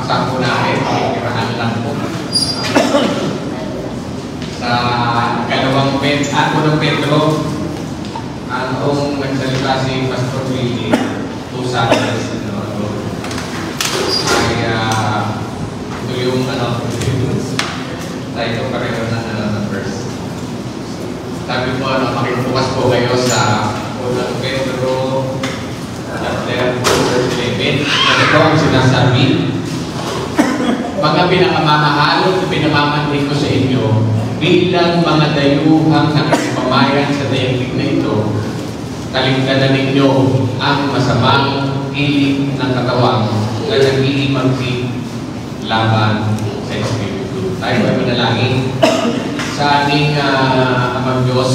paksa po namin, kiraan lang po. Sa ikalawang unang Pedro, noong nagsalita si Pastor Willie, 2 Sundays, ay ito yung tayo pareho na verse. Sabi po, makibukas po kayo sa unang Pedro, chapter 2, verse 11. Ito po ang sinasabi, mga pinakamamahal na pinamamanhin ko sa inyo, bilang mga dayuhang nakipamayan sa daigdig na ito, taligtanan ninyo ang masamang ilig ng katawan na nag-iimagsi laban sa Espiritu. Tayo ay manalangin sa aming Amang Diyos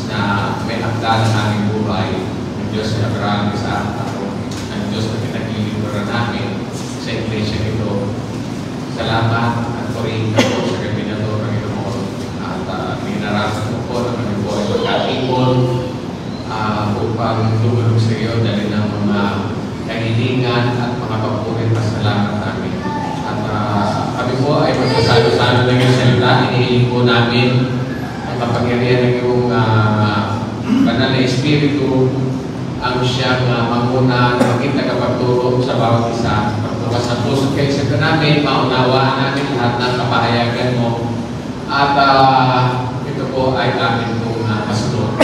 na may akda ng aming buhay, ang Diyos na nakarami sa ako, ang Diyos na pinaglilingkuran namin sa iglesia nito. Salamat at purihin ka po sa gabi na ito, Panginoon. At minarasan mo po na kami po ay magkatipon upang tumulong sa iyo dahil ng mga kahilingan at mga papurit na salamat namin. At kami po ay magsasalo-salo ng iyong salita. Inihiling po namin ang kapangyarihan ng iyong banal na Espiritu ang siyang manguna na maging tagapagturo sa bawat isa. Pagbukas sa puso kayo sa namin, maunawaan namin lahat ng kapahayagan mo. At ito po ay amin pong masunod.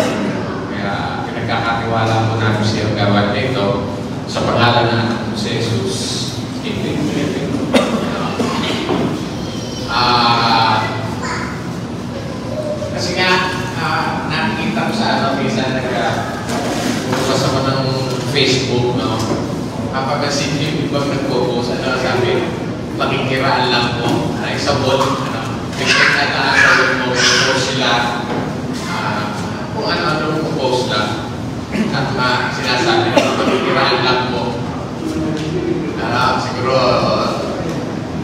Kaya pinagkakatiwala po namin sa iyong gawad na ito sa pangalan ng anak mo si Jesus. Amen. Kasi nga, nakikita ko sa minsan nagbukas ako ng Facebook, kapagansin yung ibang nagpo-post, sabi, makikiraan lang mo, sa wall, nagkakataasawin mo, post sila, kung ano-ano post lang, at sinasabi na makikiraan lang mo. Siguro,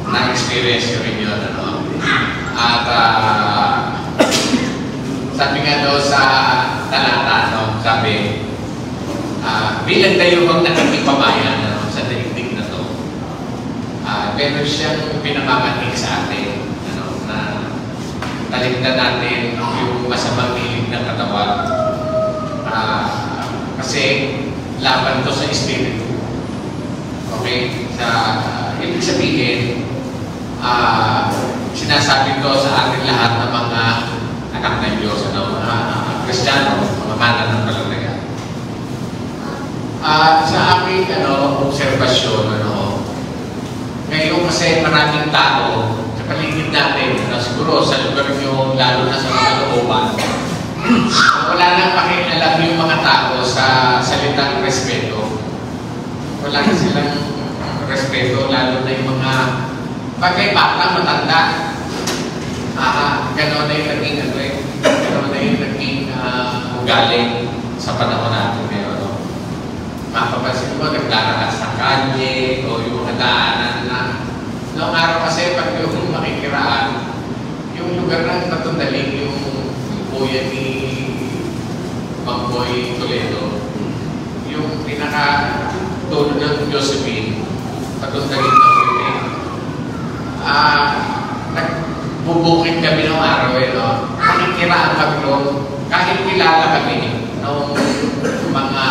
na-experience ko rin yun, At sabi nga doon sa talata, sabi, bilang dayuhang nakikipamayan sa daigdig na to, pero siyang pinamamanhig sa atin, na taligtan natin yung masamang ilig ng katawan. Kasi laban to sa Espiritu. Okay? Ibig sabihin, sinasabi ko sa ating lahat ng mga anak ng Diyos, mga Kristiyano, mga mananampalataya. Sa aking obserbasyon, ngayon kasi maraming tao sa paligid natin, siguro sa lugar nyo, lalo na sa mga looban, wala nang pakialam yung mga tao sa salitang respeto. Wala na silang respeto, lalo na yung mga bagay bata, matanda. Gano'n na yung naging gano'n na yung naging ugali sa panahon natin ngayon. Mapapansin mo, nagdaraan sa kalye o yung mga daanan na noong araw kasi pag yung makikiraan, yung lugar na patundaling yung kuya ni Mangboy Toledo, yung pinaka-tulo ng Josephine, patundaling ng kuya. Nagbubukit kami ng araw makikiraan kami doon, kahit kilala kami ng mga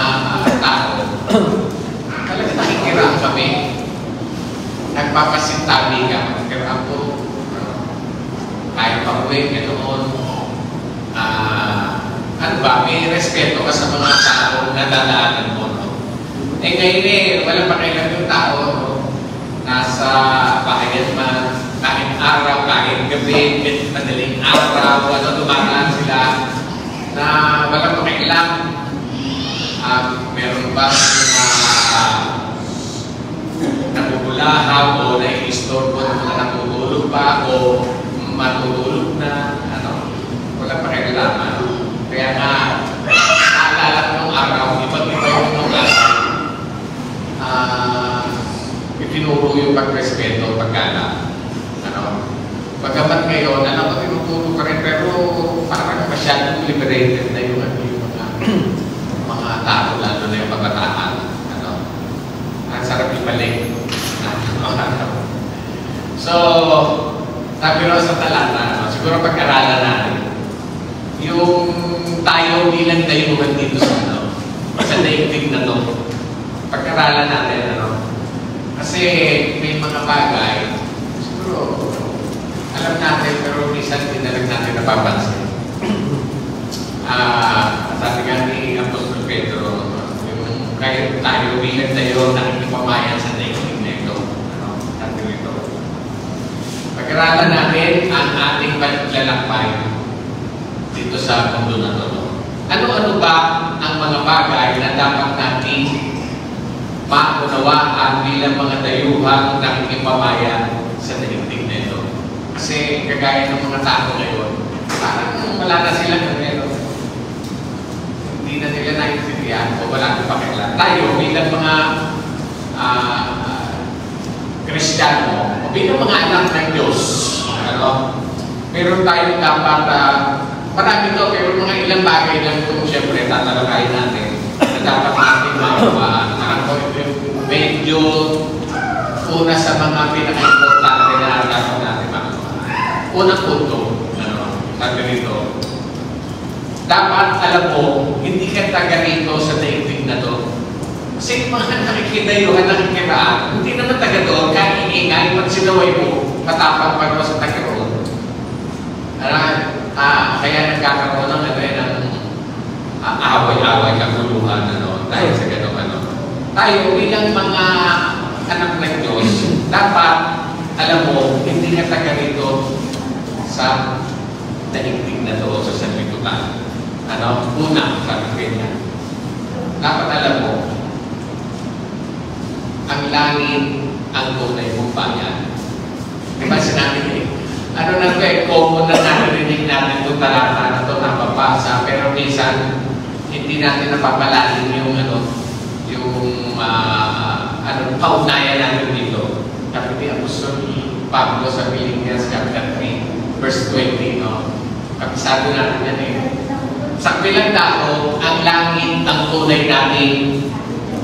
tao. Talaga nakikiraan kami. Nagpapasintabi ka, nakikiraan po. Kahit pa-uwi, ganoon. May respeto ka sa mga tao na dadaanan mo. Ngayon wala pa kailan yung tao, nasa bahayan man, kahit araw, kahit gabi, kahit madaling araw, dumaan sila na walang pakialam. Meron ba nabubulahaw o nai-istorbo na mga natutulog pa o matutulog na, walang pakialam. Kaya nga, naalala ko nung araw, iba-iba yung lugar, itinuro yung pag-respeto, pagkala. Pagkabat ngayon, alam ko tinuturo ka rin, pero parang masyadong liberated na yung mga tao, lalo na yung pagkataan. Ang sarap ibalik. So, sabi rin sa talata, siguro pag-aralan natin, yung tayo bilang dayuhan dito sa daigdig na to, pag-aralan natin, kasi may mga bagay, siguro, alam natin, pero minsan hindi na lang natin napapansin. Sabi nga ni Apostol Pedro, yung kayo tayo bilang tayo nakikipamayan sa daigdig na ito. Sabi ito. Pag-aralan natin ang ating paglalakbay dito sa mundo na ito. Ano-ano ba ang mga bagay na dapat natin maunawaan bilang mga dayuhang nakikipamayan sa daigdig na ito? Kasi kagaya ng mga tao ngayon, parang wala na silang hindi na nila naiintindihan o wala na pakialam. Tayo bilang mga Kristiyano o bilang mga anak ng Diyos, meron tayong dapat marami ito, pero mga ilang bagay lang kung siyempre tatalakayin natin na dapat natin maunawaan. Medyo una sa mga pinaka-importante na dapat natin maunawaan. Unang punto, sabi nito, dapat alam mo, hindi ka taga rito sa daigdig na to. Kasi yung mga nakikidayuhan, nakikiraan, hindi naman taga doon, kahit iingay, pag sinaway mo, matapang pa naman sa taga roon. Kaya nagkakaroon ng away-away, kaguluhan, dahil sa gano'n. Tayo, bilang mga anak ng Diyos, dapat, alam mo, hindi ka taga rito sa daigdig na to, sa sanlibutan. Una, sabi niya, dapat alam mo, ang langit ang tunay mong bayan. Diba sinabi common na narinig natin itong talata na ito napapasa, pero minsan, hindi natin napapalalim yung kaugnayan natin dito. Sabi ni Apostol Pablo sa Philippians chapter 3, verse 20, sabi natin yan sa bilang tao, ang langit ang tunay nating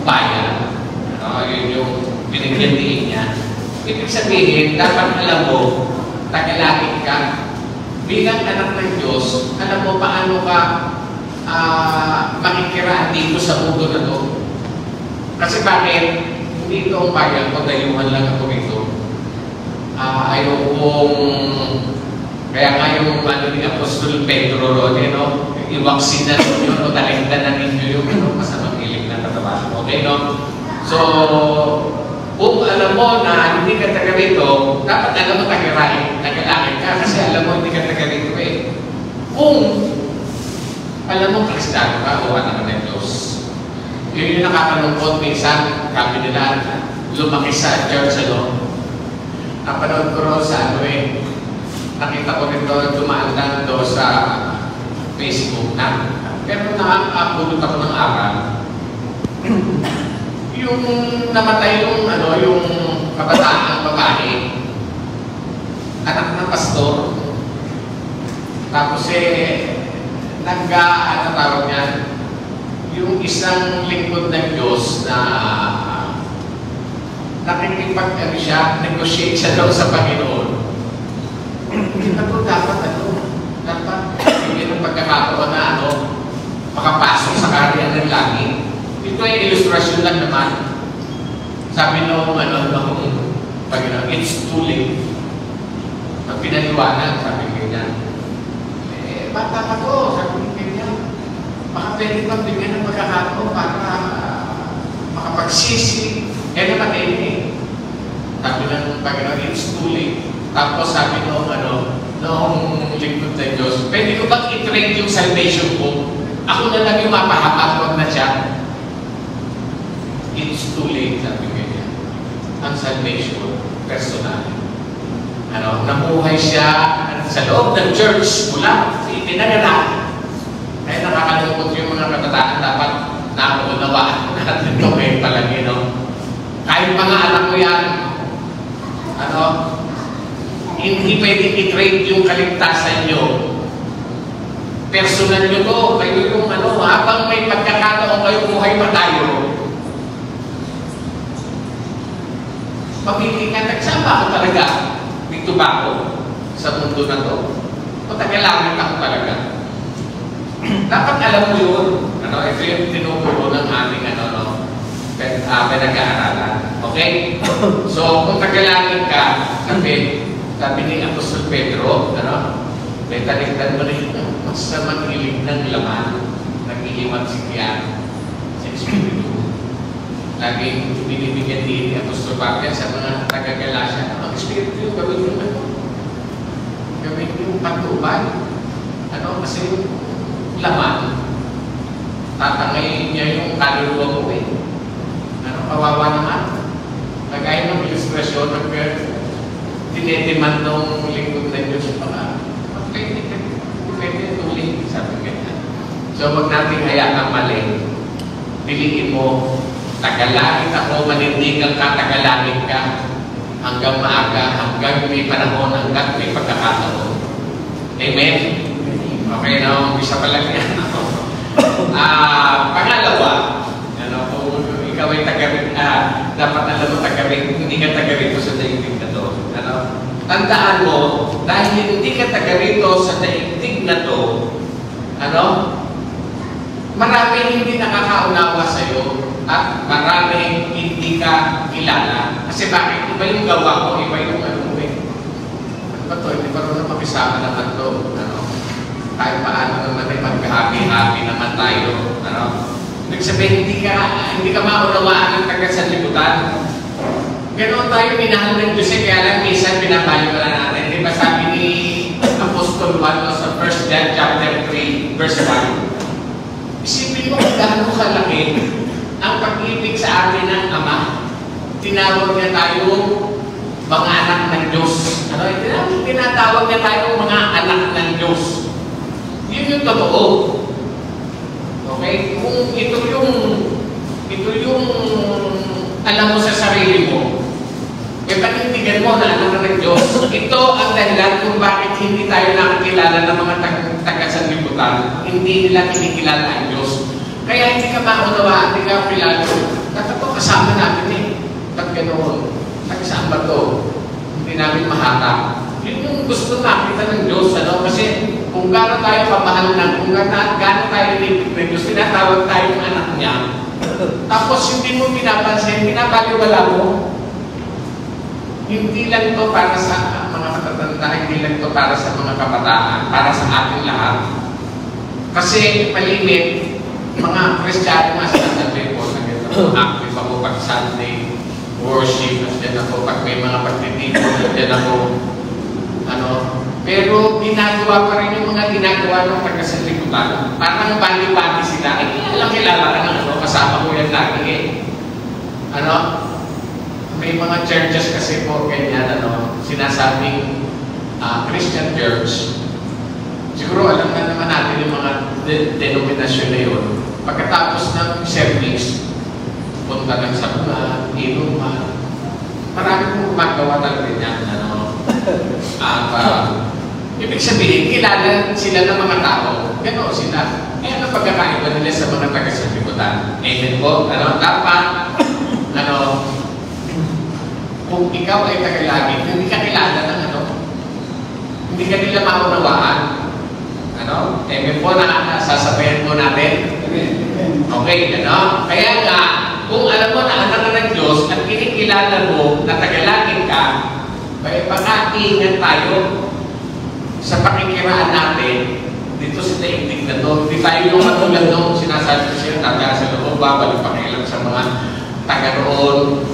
bayan. Yun yung binigyan niya. Ibig sabihin, dapat alam mo, tagalangit ka. Bilang anak ng Diyos, alam mo paano ka makikiraan dito sa mundo na to. Kasi bakit? Hindi ito ang bayan ko, dayuhan lang ako dito. Kaya nga yung ni Apostol Pedro ron, iwaksin na ninyo, talagdan na ninyo yung masamang hilig na katawan. Okay, So, kung alam mo na hindi ka taga rito, dapat alam mo tagalangit ka kasi alam mo hindi ka taga rito Kung alam mo Kristiyano ka o anak ng Diyos, yun yung nakakalungkot minsan, kami nila lumaki sa church, napanood ko rin sa nakita ko rin dumaan lang sa Facebook na. Pero nakapulot ako ng aral. Yung namatay yung kabataan babae, anak ng pastor. Tapos tawag niya, yung isang lingkod ng Diyos na negotiate siya daw sa Panginoon. Ito dapat bigyan ng pagkakataon na makapasok sa karya ng langit. Ito ay ilustrasyon lang naman. Sabi nung Panginoon, it's too late. Pag pinaliwanag, sabi niya, bata pa to, sabi niya, baka pwede pa bigyan ng pagkakataon para makapagsisi. Naman sabi ng Panginoon, it's too late. Tapos sabi noong lingkod ng Diyos, pwede ko bang i-trade yung salvation ko? Ako na lang yung mapahamak, wag na siya. It's too late, sabi niya. Ang salvation, personal. Namuhay siya sa loob ng church mula pinanganak. Kaya nakakalungkot yung mga kabataan dapat naunawaan natin ito ngayon palagi, Kahit mga anak ko yan, hindi pwedeng i-trade yung kaligtasan nyo. Personal nyo to. Kayo yung habang may pagkakataon kayo, buhay pa tayo. Mamili ka, nagsama ako talaga. Dito ba ako sa mundo na to? O tagalangit ako talaga? Dapat alam mo yun. Ito yung tinuturo ng ating pinag-aaralan. Okay? So, kung tagalangit ka, sabi ni Apostol Pedro, may talikdan mo rin sa mag-ilig ng laman, nag-iiwan si Kian sa Espiritu. Laging binibigyan din ni Apostol Pablo sa mga taga-Galasya. Ang Espiritu yung gawin yung gawin yung patubay. Kasi yung laman, tatangayin niya yung kaluluwa mo eh. Kawawa naman. Kagaya ng ilustrasyon ng dinediman ng lingkod na Diyos pwede tuloy, sabi ganyan. So, wag natin hayaan mali. Piliin mo, tagalangit ako, manindigan ka, tagalangit ka, hanggang maaga, hanggang may panahon, hanggang may pagkakataon. Amen? Okay, isa pa lang yan. Pangalawa, kung ikaw ay dapat alam mo hindi ka taga rito sa daigdig na to. Tandaan mo, dahil hindi ka taga rito sa daigdig na to, maraming hindi nakakaunawa sa'yo at maraming hindi ka kilala. Kasi bakit? Iba yung gawa mo, iba yung hindi pa rin makisama naman to. Kahit paano naman ay mag-happy-happy naman tayo. Ibig sabihin, hindi ka maunawaan ng taga-sanlibutan. Ganoon tayo minahal ng Diyos, kaya lang minsan binabayo na natin. Di ba sabi ni Apostol 1 sa 1 John chapter 3, verse 1? Isipin mo kung gaano kalaki ang pag-ibig sa atin ng Ama. Tinawag niya tayo mga anak ng Diyos. Tinatawag niya tayo mga anak ng Diyos. Yun yung totoo. Okay? Kung ito yung alam mo sa sarili mo, panindigan mo na anak ng Diyos. Ito ang dahilan kung bakit hindi tayo nakakilala ng mga taga-sanlibutan. Hindi nila kinikilala ang Diyos. Kaya hindi ka maunawaan, hindi ka kilala. Dapat ito kasama natin eh. Ba't ganoon? Saan ba ito? Hindi namin mahatap. Yun yung gusto makita ng Diyos. Kasi kung gano'n tayo kamahal kung gano'n tayo nilipit ng Diyos, tinatawag tayong anak niya. Tapos hindi mo pinapansin, pinapaliwala mo. Hindi lang ito para sa mga matatanda, hindi lang ito para sa mga kabataan, para sa ating lahat. Kasi malimit, mga Kristiyano nga sinasabi po, active ako pag Sunday, worship, nandiyan ako, pag may mga pagtitipon, nandiyan ako, pero ginagawa pa rin yung mga ginagawa ng taga-sanlibutan. Parang bandi-bandi sila. Kilala ka ng kasama ko yan lagi eh. May mga churches kasi po ganyan, sinasabing Christian church. Siguro alam na naman natin yung mga denominasyon na yun. Pagkatapos ng service, punta lang sa mga inuman. Marami pong gumagawa talaga niyan. Ibig sabihin, kilala sila ng mga tao. Gano'n sila. Ano pagkakaiba nila sa mga taga-sanlibutan? Amen po. Dapat, kung ikaw ay tagalangit, hindi ka kilala ng hindi ka nila maunawaan. Amen po na sasabayan mo natin. Okay, Kaya nga, kung alam mo na anak ng Diyos at kinikilala mo na tagalangit ka, pag-iingat tayo sa pakikiraan natin dito sa daigdig na to. Hindi tayo yung matulad nung sinasabi ko siya, taga sa loob, babalik pakilang sa mga taga roon.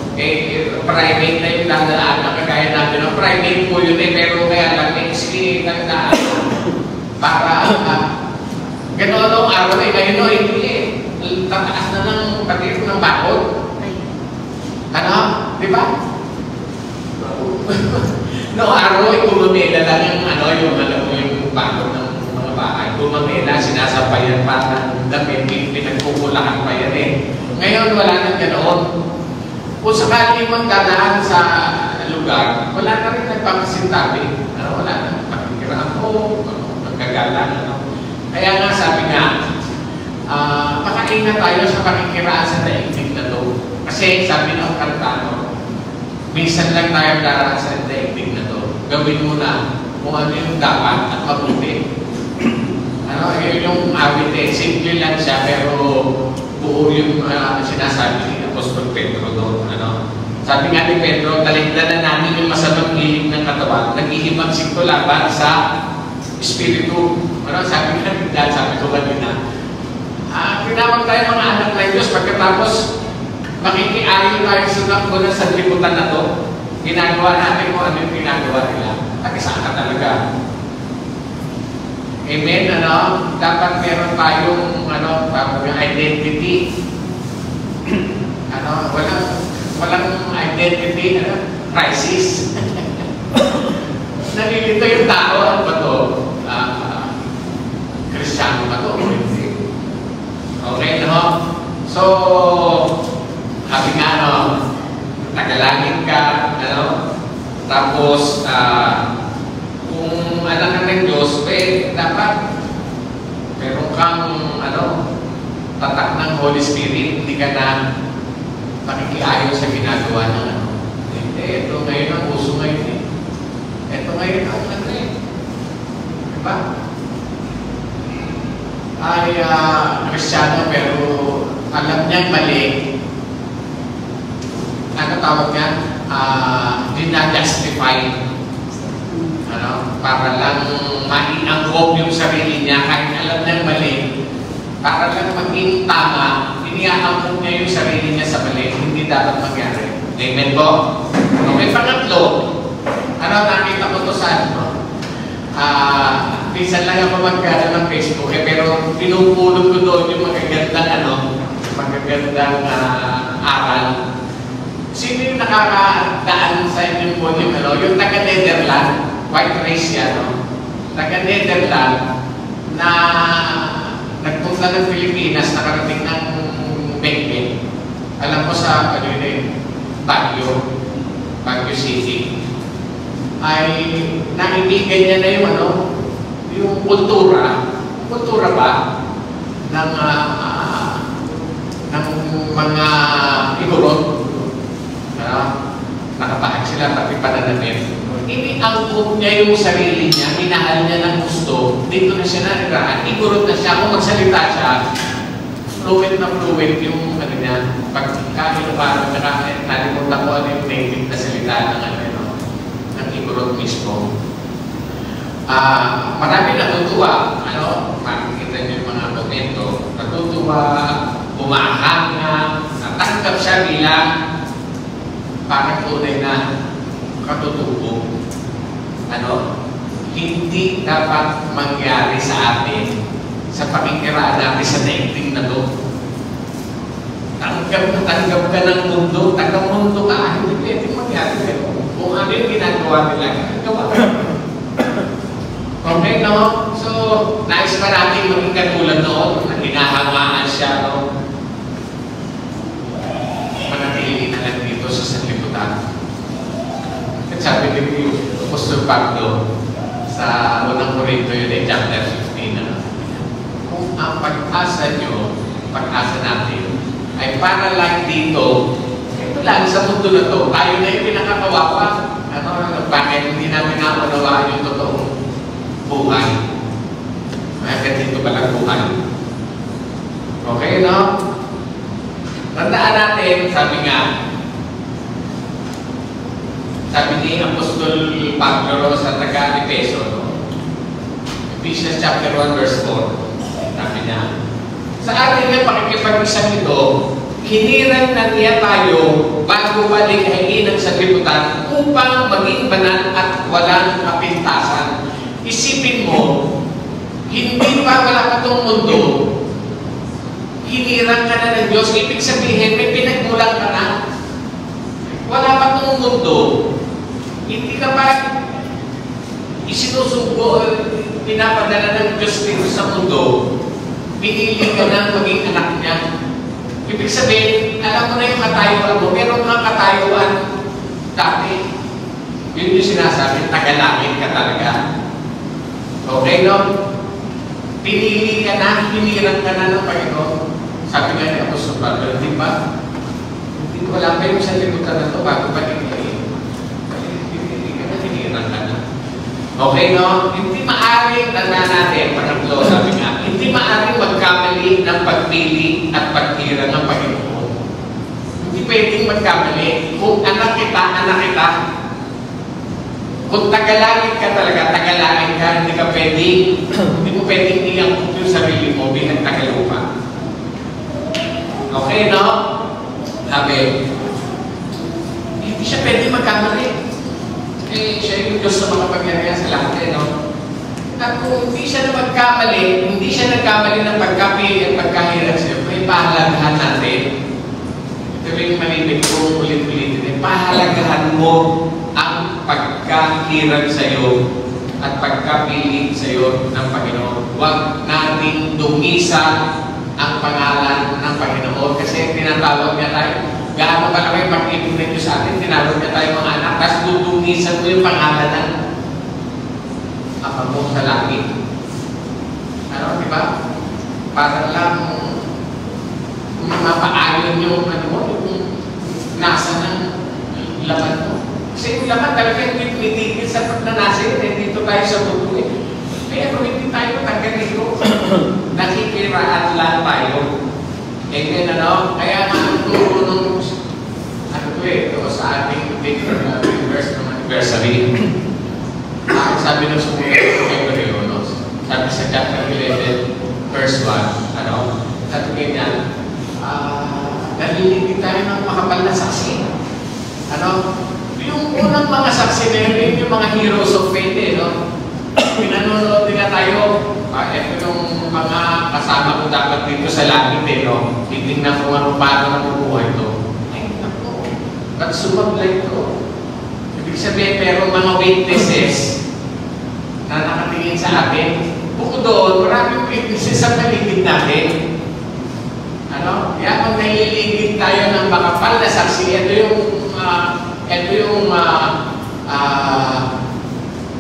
Private na yung dadaan, kagaya natin. Private po yun pero kaya lang extreme ng daan. Para, gano'n nung araw ngayon hindi tataas na ng patiro ng bakod. Di ba? Noong araw ay gumamela lang yung bakod ng mga bahay. Gumamela, sinasampayan pa ng damit, pinagpupulakan pa yan eh. Ngayon wala nang ganoon. Kung sakali mong dadaan sa lugar, wala na rin nagpapasitabi. Wala na pakikiraan mo, magkagalang. Kaya nga sabi nga, pakaingat tayo sa pakikiraan sa daigdig na to. Kasi sabi ng kanta, minsan lang tayo daraan sa daigdig na to. gawin mo na kung ano yung dapat at mabuti. Ano, yun yung awit eh. Simple lang siya, pero buo yung sinasabi ni Apostol Pedro doon. Ano? Sabi nga ni Pedro, talikdan na namin yung masamang hilig ng katawan. Nag-ihimagsik ko laban sa Espiritu. Ano? Sabi nga ni Dad, sabi ko kanina, tinawag tayo mga anak ng Diyos pagkatapos makikiayon tayo sa nakbo ng sanlibutan na to. Ginagawa natin kung ano yung ginagawa nila. Tagisaan ka talaga. Amen, ano? Dapat meron tayong, yung identity. Walang identity, crisis. Nalilito yung tao, ano ba to? Kristiyano ba to? Okay, no? So, sabi nga, tagalangin ka, tapos, kung anak ka ng Diyos, dapat meron kang, tatak ng Holy Spirit, hindi ka na makikiayon sa ginagawa ng Hindi, ito ngayon ang uso ngayon eh. Ito ngayon ang diba? Ay, Kristiyano, pero alam niyang mali. Ano tawag niya? Dinajustify. Para lang maiangkop yung sarili niya kahit alam niyang mali. Para lang maging tama, iniangkop niya yung sarili niya sa mali. Hindi dapat mangyari. Amen po? Okay, pangatlo. Nakita ko to sa minsan lang ako magkano ng Facebook pero pinupulot ko doon yung magagandang aral. Sino yung nakakadaan sa inyong volume? Yung taga-Netherland, white race yan, taga-Netherland na nagpunta ng Pilipinas, nakarating ng Benguet. Alam ko sa Baguio City. Ay naibigan niya na yung kultura ba ng mga igorot. Nakapahag sila pati pananamit. Iniangkop niya yung sarili niya, minahal niya ng gusto. Dito na siya nariraan. Igorot na siya. Kung magsalita siya, fluent yung niya. Pagkakilo parang nalimutan ko yung native na salita ng igorot mismo. Marami natutuwa. Makikita niyo yung mga komento. Natutuwa, umahanga, natanggap siya bilang parang tunay na katutubo. Hindi dapat mangyari sa atin sa pakikiraan natin sa daigdig na to. Tanggap ka ng mundo, taga-mundo ka, hindi pwede mangyari. Kung ano yung ginagawa nila, ginagawa ka. Okay, no? So, nais pa natin maging katulad noon na hinahangaan siya, manatili na lang dito sa sanlibutan. At sabi din ni Apostol Pablo sa unang Korinto yun chapter 15, kung ang pag-asa nyo, pag-asa natin, ay para lang dito, ito lang sa mundo na to, tayo na yung pinakakawawa. Bakit hindi namin naunawaan yung totoong buhay? Bakit dito palang buhay? Okay, no? Tandaan natin, sabi ni Apostol Pablo sa taga-Epeso, Ephesians chapter 1 verse 4, sabi niya, sa ating na pakikipag-isang ito, hinirang na niya tayo bago palikhain ng sanlibutan upang maging banal at walang kapintasan. Isipin mo, hindi pa wala pa itong mundo, hinirang ka na ng Diyos, ibig sabihin, may pinagmulan ka na. Wala pa itong mundo, hindi ka pa isinusubo, pinapadala ng Diyos dito sa mundo, pinili ka na maging anak niya. Ibig sabihin, alam mo na yung katayuan mo, meron kang katayuan dati. Yun yung sinasabi, tagalangin ka talaga. Okay, no? Pinili ka na, hinirang ka na ng Panginoon. Sabi nga ni Apostol Pablo, di ba? Wala pa yung sanlibutan na ito bago pa pinili. Pinili ka na, hinirang ka na. Okay, no? Hindi maaaring, tanda natin, pangatlo, sabi nga, hindi maaaring magkamali ng pagpili at paghirang ng Panginoon. Hindi pwedeng magkamali. Kung anak kita, anak kita. Kung tagalangit ka talaga, tagalangit ka, hindi ka pwedeng, hindi mo pwedeng iyangkot yung sarili mo bilang tagalupa. Okay, no? Sabi, hindi siya pwedeng magkamali. Eh, siya yung Diyos na makapagyarihan sa lahat, no? At kung hindi siya na magkamali, hindi siya nagkamali ng pagkapili at pagkahirap siya, may pahalagahan natin. Ito yung malibig ko ulit-ulitin. Pahalagahan mo ang pagkahirap sa iyo at pagkapili sa iyo ng Panginoon. Huwag nating dumisan ang pangalan ng Panginoon kasi tinatawag niya tayo. Gaano ba kami pag-ibig ng Diyos sa atin? Tinawag niya tayo mga anak, tapos dudumisan mo yung pangalan ng Ama mo sa langit. Ano, di ba? Para lang mapaayon yung ano mo, yung nasa ng laman mo. Kasi yung laman talaga yung tumitigil sa pagnanasa yun. Dito tayo sa mundo eh. Kaya kung hindi tayo taga-rito, nakikiraan lang tayo. Amen, ano? Kaya nga turo nung ano ko eh, sa ating picture na verse ng anniversary. Sabi nung sumulat ko kay Coriolos, sabi sa chapter 11, verse 1, ano? Sabi ganyan, naliligid tayo ng makapal na saksi. Ano? Yung unang mga saksi na yun, yung mga heroes of faith eh, no? Pinanonood nila tayo. Ito yung mga kasama ko dapat dito sa langit eh, no? Titignan ko ano paano nabubuhay ito. Ay, naku. Ba't sumablay ito? Ibig sabihin, pero mga witnesses na nakatingin sa atin. Bukod doon, maraming witnesses sa paligid natin. Ano? Kaya pag naliligid tayo ng makapal na saksi, ito yung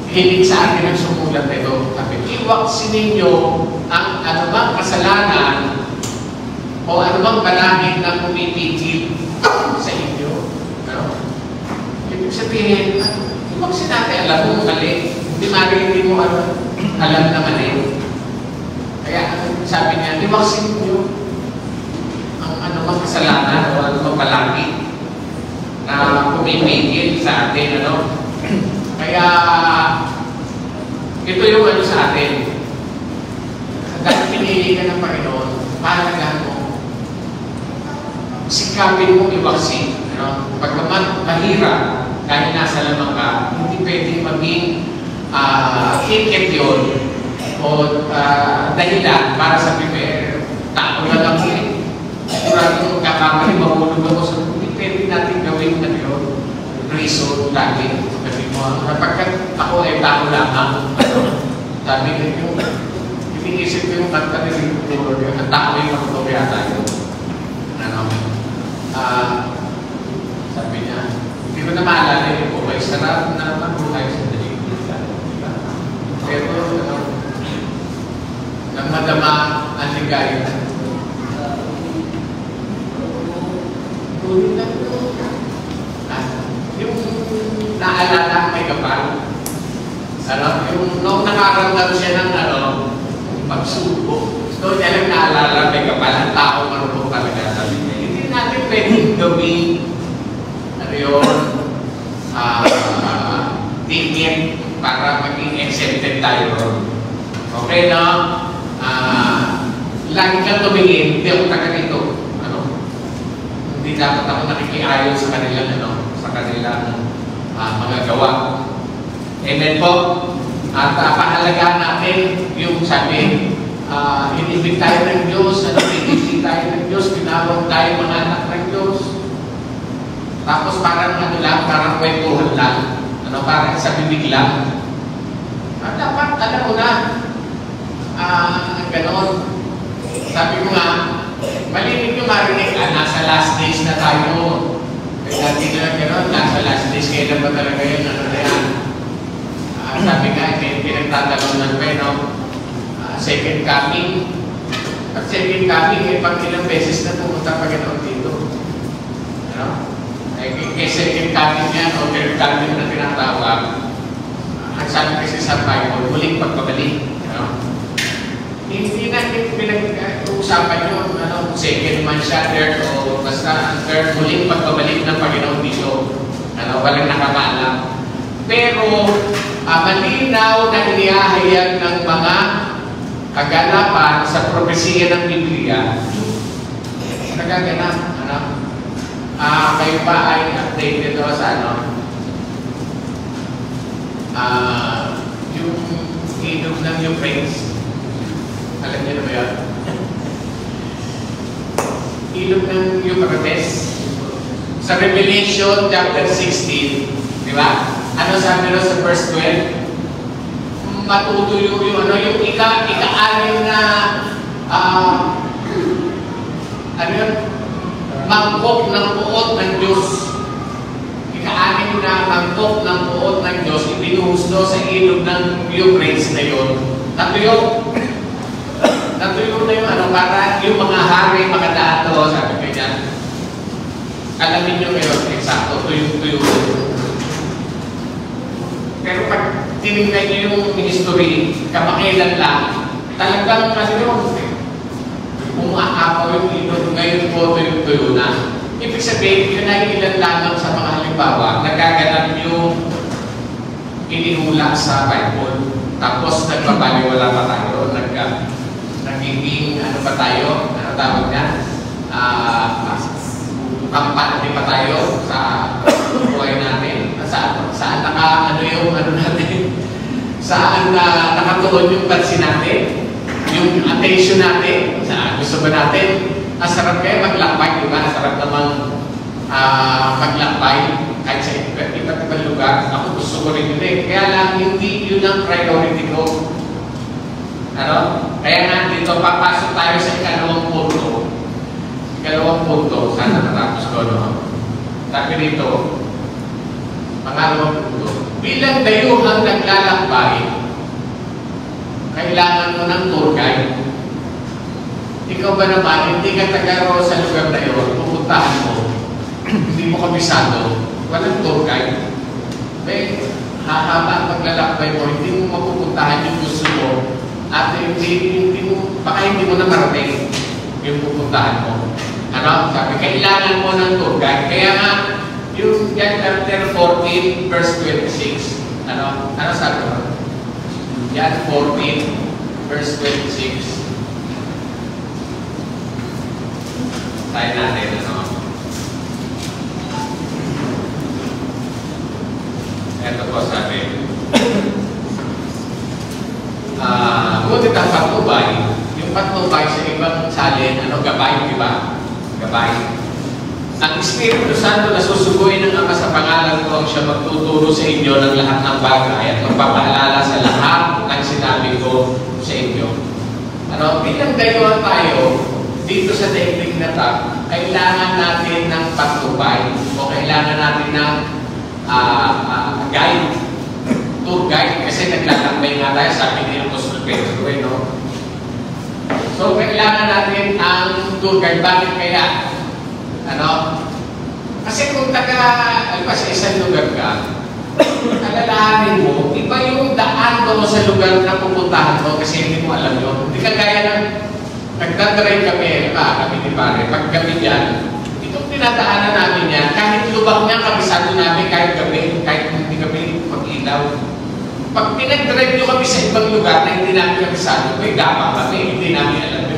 hilig sa atin ang sumulat nito. Sabi, iwaksin ninyo ang anumang kasalanan o anumang balangin na pumipigil sa inyo. Ano? Ibig sabihin, iwaksin natin, alam mo mali. Hindi mo alam na mali. Kaya sabi niya, iwaksin ninyo ang anumang kasalanan o anumang balangin na pumipigil sa atin. Ano? Kaya, ito yung ano sa atin. Dahil pinili ka ng Panginoon, pahalagahan mo. Sikapin mo iwaksin. Ano? Pagkaman mahirap, dahil nasa lamang ka, hindi pwede maging hikit yun o dahilan para sa prepare. Tao na lang yun. Sigurado kakamali, mahulog ako sa hindi pwede natin gawin na yun. Reason dahil kasi mo, kapag ako ay tao lamang, sabi ko yung iniisip ko yung kanta ni Rico, ang tao yung magpapaya tayo. Ano? Sabi niya, hindi ko na maalala yung po, ay sarap na mabuhay sa dalig. Pero, nang madama ang ligaya. Tuloy lang yun. Yung naalala may kapal. Ano? Yung nung nakaramdam siya ng pagsubo. So, niya lang naalala may kapal. Ang tao marunong talaga sa niya. Hindi natin pwedeng gawin ano yun ticket para maging accepted tayo. Okay, no? Lagi kang tumingin, hindi ako taga dito. Hindi dapat ako nakikiayon sa kanilang sa kanilang mga gawa. Amen po. At pahalagaan natin yung sabi, inibig tayo ng Diyos, pinili tayo ng Diyos, tinawag tayo mga anak ng Diyos. Tapos parang parang kwentuhan lang. Parang sa bibig lang. Dapat, alam mo na, ganon. Sabi ko nga, malinig yung marinig, nasa last days na tayo. Kaya dito lang gano'n, nasa last days, kailan ba talaga yun, ano na yan? Sabi nga, pinagtatanong ng Peno, second coming. At second coming, pag ilang beses na pumunta pa gano'n dito. Ano? Kaya second coming yan, o third coming na tinatawag. Ang sabi kasi sa Bible, muling pagbabalik. Hindi natin pinag-uusapan yun, second man siya, third, o basta third, muling pagbabalik ng Panginoon dito. Walang nakakaalam. Pero, malinaw na inihahayag ng mga kaganapan sa propesiya ng Biblia, nagaganap. Kayo ba ay updated o sa yung ilog ng Euphrates? Alam niyo na ba yan? Ilog ng Euphrates. Sa Revelation chapter 16, di ba? Ano sabi rin sa verse 12? Matutuyo yung yung ika-alim na mangkok ng puot ng Diyos. Ika-alim na mangkok ng puot ng Diyos, ibinuhusdo sa ilog ng Euphrates na yun. Natuyo na yung para yung mga hari makadaan doon, sabi ko dyan. Alamin nyo ngayon, eksakto, tuyo-tuyo. Pero pag tinignan nyo yung history, kamakailan lang, talagang umaapaw yung ilog, ngayon po tuyo-tuyo na. Ibig sabihin, yun ay ilan lamang sa mga halimbawa, nagaganap yung inihula sa Bible. Tapos nagbabaliwala pa tayo, nagiging pa tayo, tawag niya, kampante pa tayo sa buhay natin. Saan natin, saan nakatuon yung pansin natin, yung attention natin, saan gusto ba natin, sarap kayo maglakbay, di ba? Sarap namang maglakbay kahit sa iba't ibang lugar. Ako gusto ko rin yun eh. Kaya lang, hindi yun ang priority ko. Kaya nga dito, papasok tayo sa ikalawang punto. Sana natapos ko, Sabi dito, pangalawang punto. Bilang dayuhang naglalakbay, kailangan mo ng tour guide. Ikaw ba naman, hindi ka tagaro sa lugar na yun, pupuntahan mo, hindi mo kabisado, walang tour guide. Hahaba ang paglalakbay mo, hindi mo mapupuntahan yung gusto mo, at baka hindi mo na marating yung pupuntahan mo. Sabi, kailangan mo ng tour guide. Kaya nga, yung chapter 14, verse 26, sabi mo? John 14, verse 26. Tayo natin, Ito po sabi. Ngunit ang patnubay, yung patnubay sa ibang salin, gabay, di ba? Gabay. Ang Espiritu Santo na susuguin ng Ama sa pangalan ko ang siya magtuturo sa inyo ng lahat ng bagay at magpapaalala sa lahat ng sinabi ko sa inyo. Bilang dayuhan tayo, dito sa daigdig na ito, kailangan natin ng patnubay o kailangan natin ng guide, tour guide, kasi naglalakbay nga tayo, sabi ni Apostol Pedro, So, kailangan natin ang tour guide. Bakit kaya? Kasi kung sa isang lugar ka, alalahanin mo, iba yung daan doon sa lugar na pupuntahan mo kasi hindi mo alam yun. Hindi ka gaya ng nagdadrive kami ni pare, pag gabi dyan, itong tinadaanan namin yan, kahit lubak niya, kabisado namin kahit gabi, kahit hindi kami mag-ilaw. Pag pinag-drive nyo kami sa ibang lugar na hindi namin kabisado, may gapang kami, hindi namin alam yung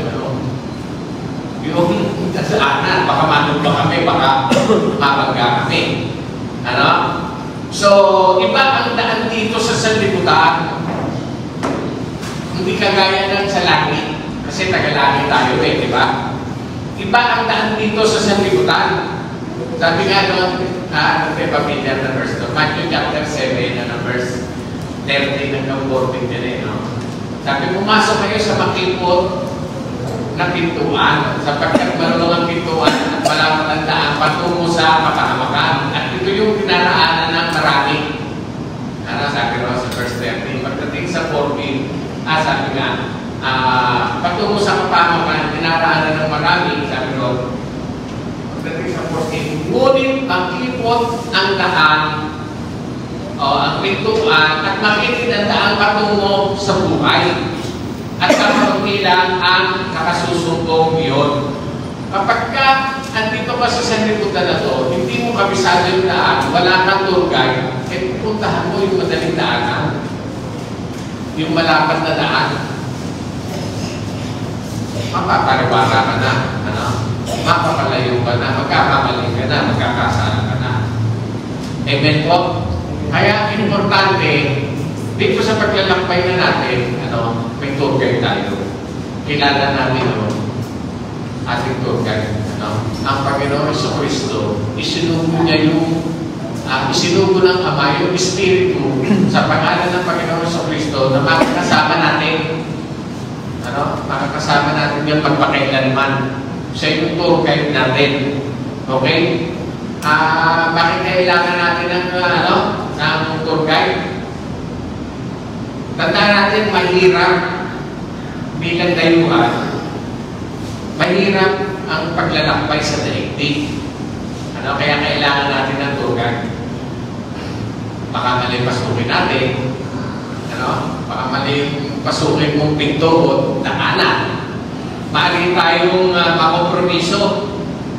yung dasaanan, baka manubang kami, baka mabangga kami. So, iba ang daan dito sa sanlibutan. Hindi kagaya ng sa langit. Kasi taga-langit tayo di ba? Iba ang daan dito sa sanlibutan. Sabi nga doon, familiar na verse doon, Matthew chapter 7, verse 30 hanggang 14 din Sabi, pumasok kayo sa makipot na pintuan, sapagkat marunong ang pintuan at malaman ang daan patungo sa kapahamakan. At ito yung dinaraanan ng marami. Sabi ro sa verse 13, pagdating sa 14, sabi nga, patungo sa kapahamakan, dinaraanan ng marami, sabi ro, pagdating sa 14, ngunit ang kipot ang daan, ang pinto pintuan at makitid ang daang patungo sa buhay. At kapag nila ang nakasusumpong iyon. Kapag ka andito ka sa sanlibutan na to, hindi mo kabisado yung daan, wala kang tour guide, eh pupuntahan mo yung madaling daanan. Yung malapad na daan. Mapapariwara ka na, ano? Mapapalayo ka na, magkakamali ka na, magkakasala ka na. Amen po? Kaya importante, dito sa paglalakbay na natin, ano, may tour guide tayo. Kilala namin, ano, ating tour guide. Ano? Ang Panginoon sa Kristo, isinugo niya yung isinugo ng Ama, yung Espiritu sa pangalan ng Panginoon sa Kristo na makakasama natin. Ano? Makakasama natin yung magpakailanman. Siya yung tour guide natin. Okay? Bakit kailangan natin ng tour guide? Tandaan natin, mahirap bilang dayuhan. Mahirap ang paglalakbay sa daigdig. Ano? Kaya kailangan natin ng tour guide. Baka mali pasukin natin. Ano? Baka mali pasukin mong pinto o daanan. Maaari tayong makompromiso.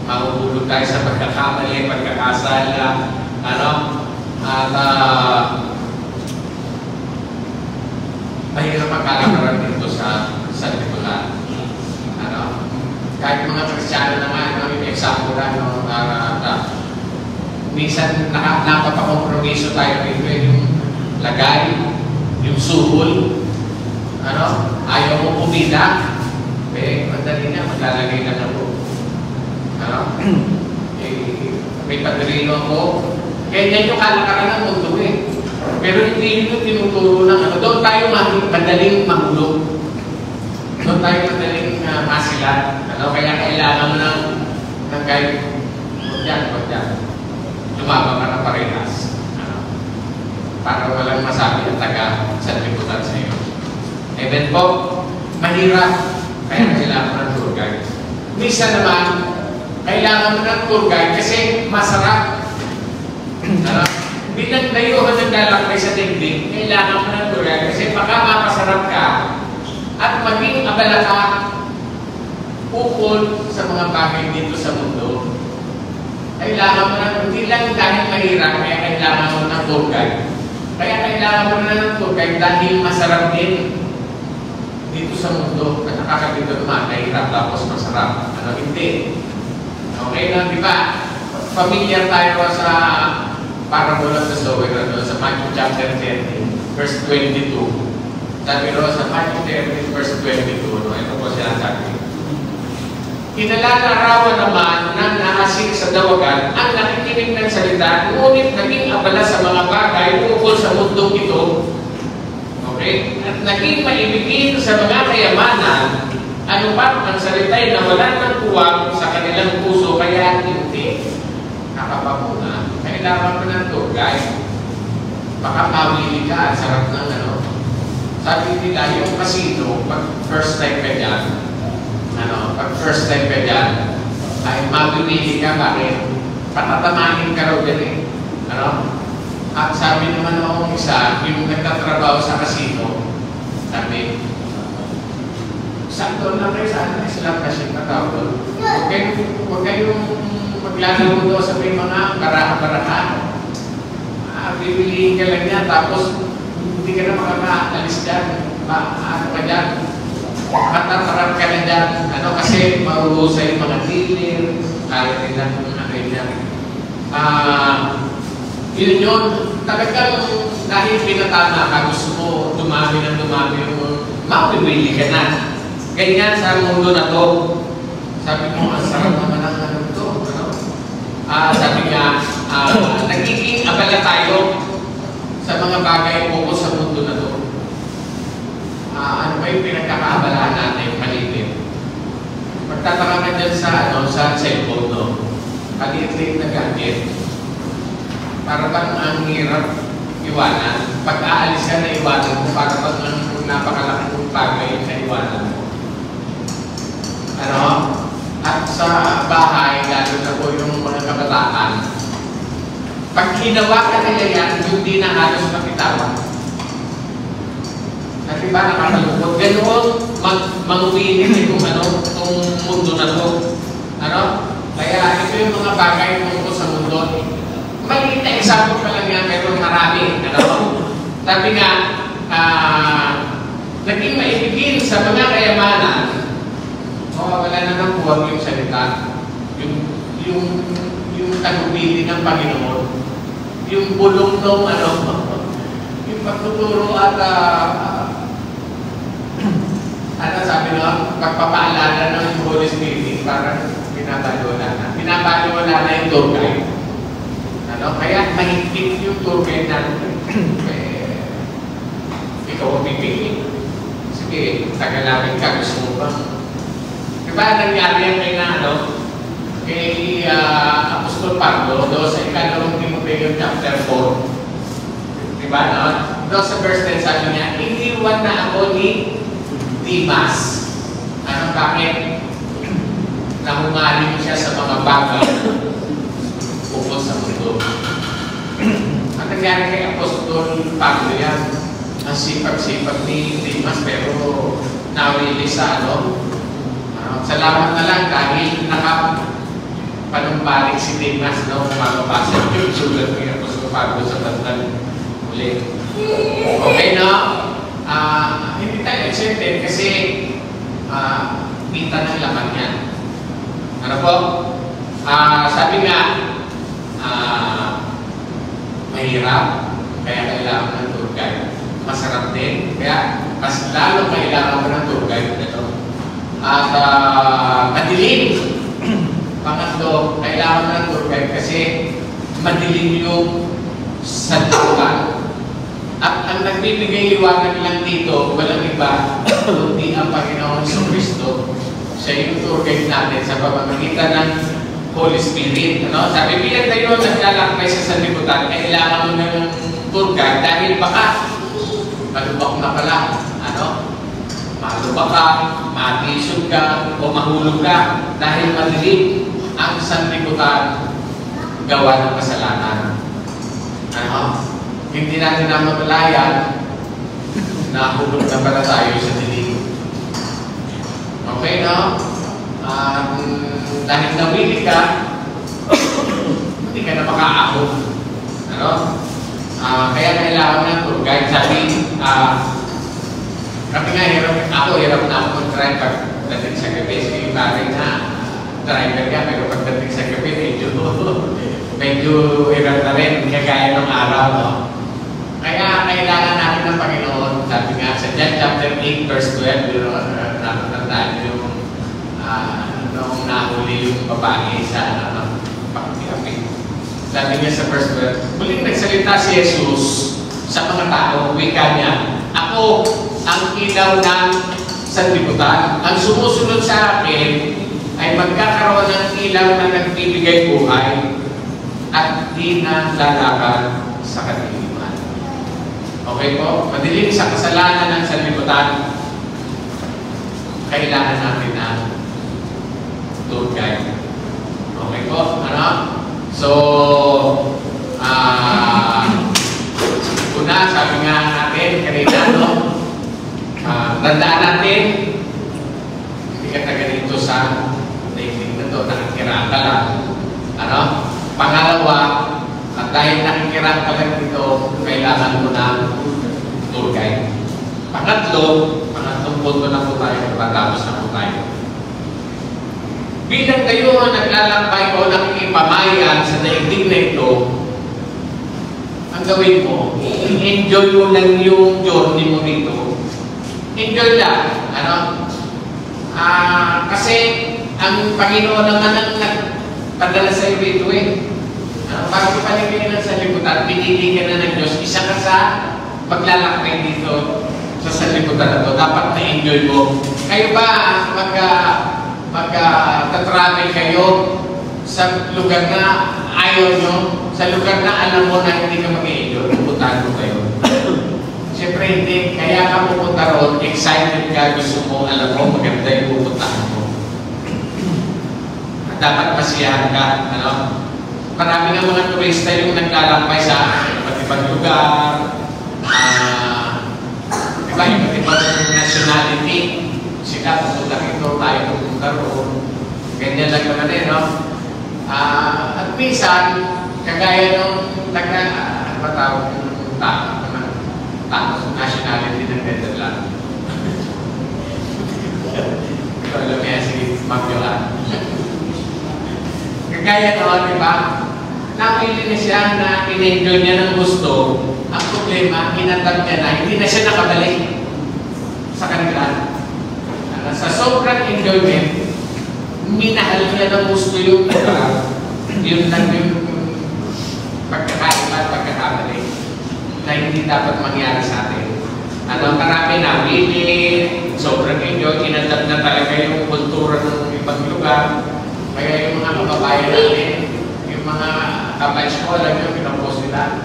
Mahuhulog tayo sa pagkakamali, pagkakasala. Ano? At mahirap ang kalakaran dito sa lipunan. Ano? Kahit mga Kristiyano naman, yung example na, minsan napapakompromiso tayo dito, yung lagay, yung suhol, ano? Ayaw mo pumila, madali na, maglalagay na na po. Ano? May padrino ko, kaya yung kalakaran ng mundo pero hindi ito tinuturo ng ano. Doon tayo madaling mahulog. Doon tayo madaling masilat. Ano? Kaya kailangan mo ng guide. Huwag yan. Lumabang ka na parehas. Ano? Para walang masabi ang taga sa liputan sa iyo. Amen po. Mahirap. Kaya kailangan mo ng tour guide. Minsan naman, kailangan mo ng tour guide kasi masarap. Ano? Bilang dayuhan ng lalakbay sa daigdig, kailangan mo ng tour guide kasi baka mapasarap ka at maging abala ka ukol sa mga bagay dito sa mundo. Kailangan mo na, hindi lang dahil mahirap, kaya kailangan mo ng tour guide. Kaya kailangan mo na ng tour guide dahil masarap din dito sa mundo. At nakakabito naman, mahirap tapos masarap. Ano, hindi. Okay lang, di ba? Familiar tayo sa parable of the sower, sa Matthew chapter 10, verse 22. Sabi sa Matthew 10, verse 22, ito po sinasabi. Kinalalarawan naman ng naasik sa dawagan ang nakikinig ng salita, ngunit naging abala sa mga bagay ukol sa mundong ito. Okay? At naging maibigin sa mga kayamanan, ano pa ang salita'y nawalan ng puwag sa kanilang puso, kaya hindi nakapamuna. Kailangan mo ng tour guide. Baka mawili ka, sarap ng ano. Sabi nila, yung casino, pag first time ka dyan, ay mawili ka, bakit? Patatamahin ka raw dyan At sabi naman akong isa, yung nagtatrabaho sa casino, sabi, sakto lang kayo sa slot machine na tawag. Huwag kayong maglalaro daw sa may mga baraha-baraha. Bibiliin ka lang yan, tapos hindi ka na makakaalis dyan. Ano ka dyan? Matatarap ka na dyan. Ano, kasi mahuhusay yung mga dealer, kaya nila kung ano yan. Yun, talagang dahil pinatama ka, gusto mo dumami yung mapibili ka na. Ganyan sa mundo na to. Sabi mo, ang sarap naman ang ano to. Sabi niya, nagiging abala tayo sa mga bagay ukol sa mundo na to. Ano ba yung pinagkakaabalahan natin? Maliit. Magtataka ka dyan sa cellphone, no? Maliit na gadget. Para bang ang hirap iwanan. Pag aalis ka na iwanan mo, para bang ang napakalaking bagay na iwanan mo. At sa bahay, lalo na po yung mga kabataan, pag ginawa ka nila yan, hindi na halos makitawan. At diba, nakakalungkot. Ganoon, manguwinin itong mundo na to. Kaya ito yung mga bagay tungkol sa mundo. Maliit na example pa lang yan, pero marami. Sabi nga, naging maibigin sa mga kayamanan, wala na nang buwag yung salita. Yung tagubilin ng Panginoon, yung bulong ng yung pagtuturo at sabi pagpapaalala ng Holy Spirit, parang binabaliwala na yung tour guide. Kaya mahigpit yung tour guide natin. Ikaw ang pipili. Sige, tagalawin ka, gusto mo ba? Diba nangyari yan kay Apostol Pablo, doon sa ikalawang Timoteo chapter 4. Diba, doon sa verse 10, sabi niya, iniwan na ako ni Dimas. Bakit? Nahumaling siya sa mga bagay ukol sa mundo. Ang nangyari kay Apostol Pablo yan, ang sipag-sipag ni Dimas, pero nawili sa salamat na lang dahil nakapanumbalik si Dimas mababasa yung sulat ni Apostol Pablo sa bandang ulit. Okay, hindi tayo excited kasi kita ng laman yan. Sabi nga, mahirap, kaya kailangan ng tour guide. Masarap din, kaya mas lalo kailangan mo ng tour guide nito. At madilim. Pangatlo, kailangan mo ng tour guide kasi madilim yung santuan. At ang nagbibigay liwanag lang dito, walang iba, kundi ang Panginoon sa Kristo. Siya yung tour guide natin sa pamamagitan ng Holy Spirit. Sabi, bilang tayo naglalakbay sa sanlibutan, kailangan mo ng tour guide dahil baka malubak na pala. Malubak ka, matisog ka, o mahulog ka dahil madilim ang sanlibutan gawa ng kasalanan. Hindi natin namamalayan na hulog na pala tayo sa dilim. Okay, dahil nawili ka, hindi ka na makaahon. Kaya kailangan ng tour guide. Sabi, kami nga, hirap na ako mag-drive pagdating sa gabi. Sige, bagay na driver ka, pero pagdating sa gabi, medyo hirap na rin, kagaya ng araw. Kaya kailangan natin ng Panginoon. Sabi nga sa John chapter 8 verse 12, nakatandaan yung nung nahuli yung babae sa pagkiyapin. Sabi niya sa verse 12, muling nagsalita si Jesus sa mga tao, wika niya, ako ang ilaw ng sanlibutan. Ang sumusunod sa akin ay magkakaroon ng ilaw na nagbibigay buhay at di na lalakad sa kadiliman. Okay po? Madilim sa kasalanan ng sanlibutan, kailangan natin na tour guide. Okay po? So, una, sabi nga natin, kanina, tandaan natin, hindi ka taga dito sa daigdig na ito, nakikiraan ka lang. Pangalawa, at dahil nakikiraan ka lang dito, kailangan mo ng tour guide. Pangatlong punto na po tayo, patapos na po tayo. Bilang kayo naglalakbay o nakikipamayan sa daigdig na ito, ang gawin mo, i-enjoy mo lang yung journey mo dito. Enjoy lang. Kasi ang Panginoon naman ang nagpadala sa iyo dito bago paligay ng sanlibutan, pinili ka na ng Diyos, isa ka sa maglalakbay dito sa sanlibutan na ito. Dapat na-enjoy mo. Kayo ba mag-travel kayo sa lugar na ayaw nyo, sa lugar na alam mo na hindi ka mag-enjoy, pupuntahan mo kayo? Siyempre hindi. Kaya ka pupunta roon, excited ka, gusto mo, alam mo, maganda yung pupuntahan mo. At dapat masiyahan ka. marami ng mga turista yung naglalakbay sa iba't ibang lugar, diba, iba't ibang nationality. Sila pupunta rito, tayo pupunta roon. Ganyan lang naman no? At minsan, kagaya nung matawag yung tapos nationality ng Netherlands. Ito alam niya si Magyolan. Kagaya noon, di ba? Napili na siya na in-enjoy niya ng gusto. Ang problema, hinatag niya na hindi na siya nakabalik sa kanila. Sa sobrang enjoyment, minahal niya ng gusto yung yun lang yung pagkakaiba at pagkakamali na hindi dapat mangyari sa atin. Marami na willing, sobrang enjoy, inadap na talaga yung kultura ng ibang lugar. Kaya yung mga kababayan natin, yung mga kabatch ko, alam nyo, pinapost nila.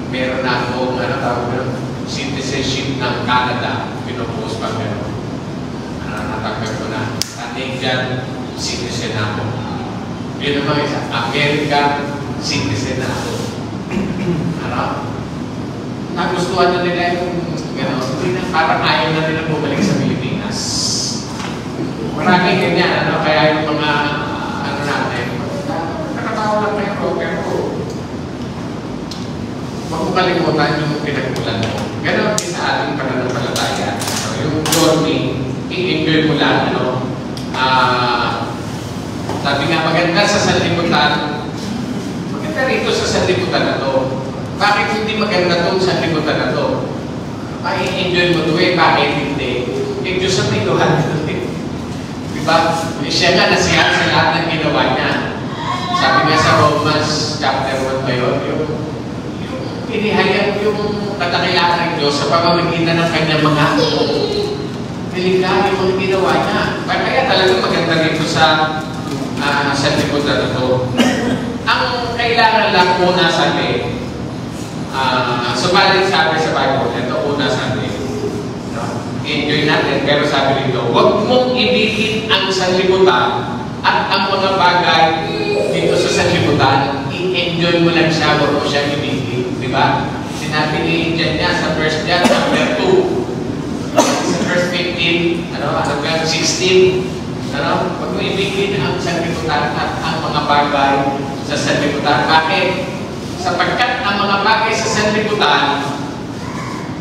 Meron na akong, citizenship ng Canada, pinapost pa meron. Natanggap ko na. Canadian citizen ako. Yun naman isa, American citizen ako. Nagustuhan na nila yung gano'n. Parang ayaw na nila bumalik sa Pilipinas. Maraming ganyan, kaya yung mga, natin, nakatawa lang kayo, pero huwag mo kalimutan yung pinagmulan mo. Gano'n din sa ating pananampalataya. Yung journey, i-enjoy mo lang, sabi nga, maganda sa sanlibutan, maganda rito sa sanlibutan na to. Bakit hindi maganda itong sanlibutan na to? I-enjoy mo ito bakit hindi? Eh, Diyos ang may luhan nito. Diba? Siya nga nasiyahan sa lahat ng ginawa niya. Sabi nga sa Romans chapter 1 ba yun, yung pinihayag yung katakayaan ng Diyos sa pamamagitan ng kanyang mga nilikha yung ginawa niya. Kaya talagang maganda rito sa sanlibutan na to. Ang kailangan lang muna sabi, subalit sabi sa Bible, ito una sabi, enjoy natin, pero sabi dito, huwag mong ibigin ang sanlibutan at ang mga bagay dito sa sanlibutan, i-enjoy mo lang siya, huwag mo siya ibigin. Diba? Sinabi ni John niya sa 1 John chapter 2, sa verse 15, hanggang 16, huwag mo ibigin ang sanlibutan at ang mga bagay sa sanlibutan. Bakit? Sapagkat ang mga bagay sa sanlibutan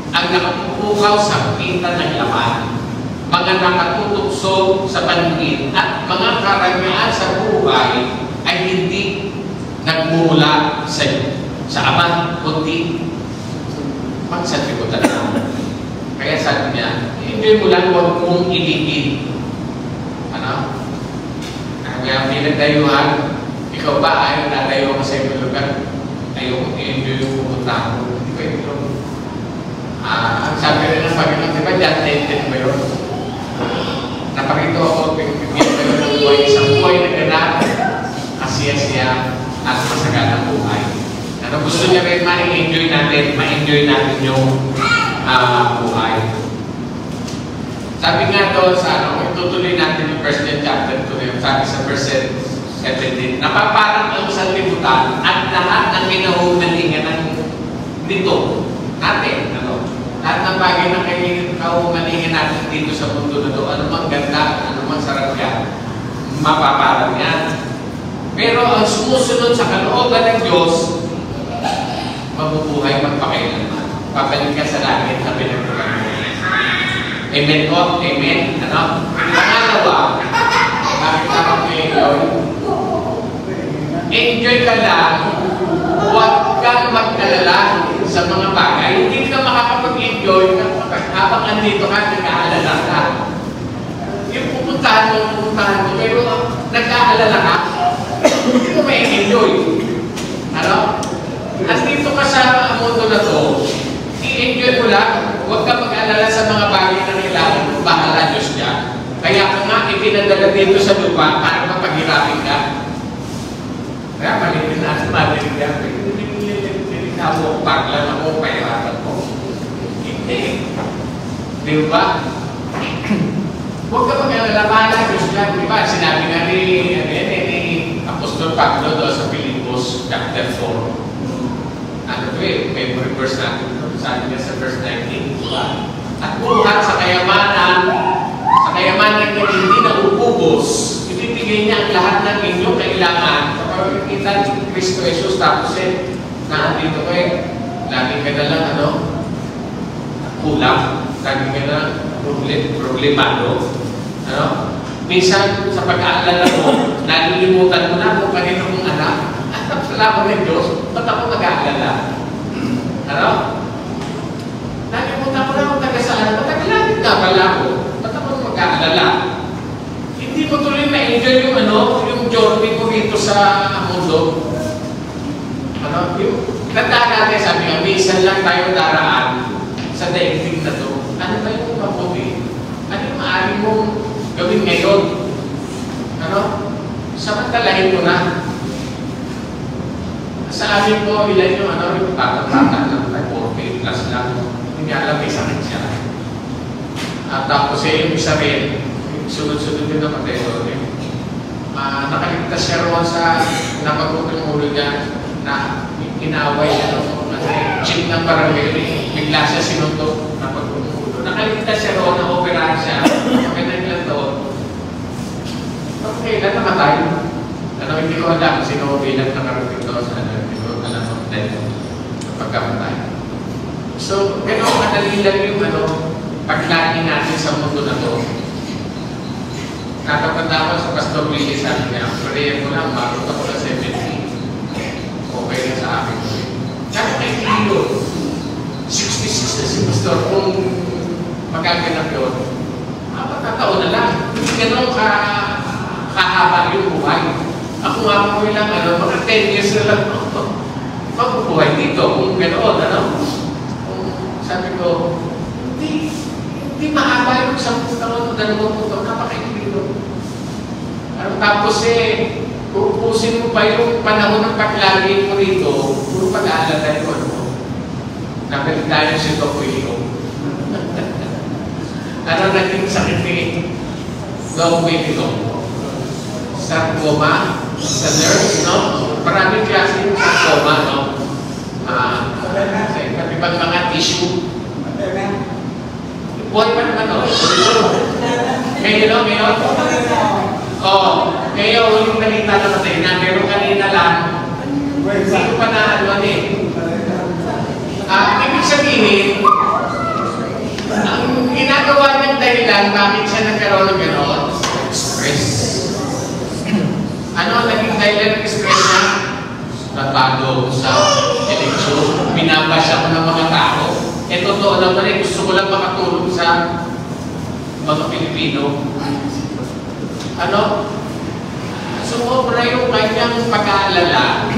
ang nakapupukaw sa kita ng laman, mga nakatutukso sa paningin at mga karangyaan sa buhay ay hindi nagmumula sa Ama, kundi magsanlibutan na. Kaya sabi niya, enjoy mo lang, huwag mong iligid. Kaya pinagdayuhan, ikaw ba ayaw natayo ka sa ibang lugar? Ayaw ko i-enjoy yung pumunta ko. Hindi ko ito. Ang sabi rin ng Panginoon, di ba John 10:10 ba yun? Napakito ako, bigyan ko ng buhay, isang buhay na ganap, kasiya-siya, at masaganang buhay. Gusto niya rin ma-enjoy natin yung buhay. Sabi nga doon sa itutuloy natin yung 1 John chapter 2, sabi sa verse 17, napaparang ang sanlibutan at lahat ng kinahumalingan nito natin, lahat ng bagay na kinahumalingan natin dito sa mundo na ito, anumang ganda, anumang sarap yan, mapaparang yan. Pero ang sumusunod sa kalooban ng Diyos, mabubuhay magpakailanman. Pabalik ka sa langit na pinagpunan mo. Amen po? Amen? Pangalawa, bakit ako enjoy? Enjoy ka lang, huwag kang magkalala sa mga bagay. Hindi ka makakapag-enjoy habang andito ka, nag-aalala ka. Yung pupuntahan mo, pero nag-aalala ka, hindi mo may enjoy. Nandito ka sa mundo na to, i-enjoy mo lang, huwag ka mag-alala sa mga bagay na kailangan mo, bahala Diyos niya. Kaya ka nga ipinadala dito sa lupa para mapaghirapin ka. Kaya malitin natin, malitin ka. Hindi ka mo, paglan ako, pahirapan ko. Hindi. Di ba? Huwag ka mag-alala, bahala Diyos niya. Di ba? Sinabi nga ni Apostol Pablo Memory verse natin. Sabi niya sa verse 19, diba? At buhat sa kayamanan niya hindi na ububos. Ibibigay niya ang lahat ng inyong kailangan. Kapag kita ni Kristo Jesus, tapos naandito ko lagi ka na lang, kulang. Lagi ka na problemado. Minsan, sa pag-aalala mo, nalilimutan mo na kung kanino mong anak. At salamat ng Diyos, ba't ako mag-aalala? Nalimutan mo na kung taga-saan. Mataglamit nga pala ako. Ba't ako mag-aalala? Hindi mo tuloy na-enjoy yung journey mo dito sa mundo. Yung tandaan natin, sabi nga, minsan lang tayo daraan sa daigdig na to. Ano ba yung mabuti? Ano yung maaari mong gawin ngayon? Samantalahin mo na. Sa amin po, ilan yung bata-bata lang, 40 plus lang. Hindi alam, may sakit siya. At tapos yung isa rin, sunod-sunod din naman tayo. Nakaligtas siya roon sa napagpupin ulo niya na inaway niya chip ng barangay. Bigla siya sinuntok napagpupin ulo. Nakaligtas siya roon, na-operahan siya. Okay na ilang taon. Okay, ilan namatay? Hindi ko alam sino bilang nakarating doon sa hindi ko alam ang pagkamatay. So, gano'n madali lang yung paglaki natin sa mundo na to. Nakapanda ko sa Pastor Willie, sabi niya, prayer ko lang, marot ako na 70. Okay na sa akin. Kaya kay Tilo, 66 na si Pastor, kung magaganap yun, matataon na lang. Hindi gano'n kahaba yung buhay. Ako nga po lang, mga 10 years na lang mabubuhay dito. Kung gano'n, sabi ko, hindi mahaba yung 10 taon o 20 taon, napakainibig. Tapos pupusin mo pa yung panahon ng paglagi mo rito, puro pag-aalala yung napalit tayo si Dr. Ilio. Naging sakit ni Dr. Ilio? Sarcoma, sa nurse, Maraming klase yung sarcoma, sa iba't ibang mga tissue. Buhay pa naman, Ngayon, ngayon, huling balita na natin na meron kanina lang, hindi ko pa na ibig sabihin, ang ginagawa ng dahilan, bakit siya nagkaroon ng gano'n? Stress. Ano ang naging dahilan ng stress niya? Natalo sa eleksyon, binabasya ko ng mga tao. Totoo naman gusto ko lang makatulong sa mga Pilipino. Sumobra yung kanyang pag-aalala,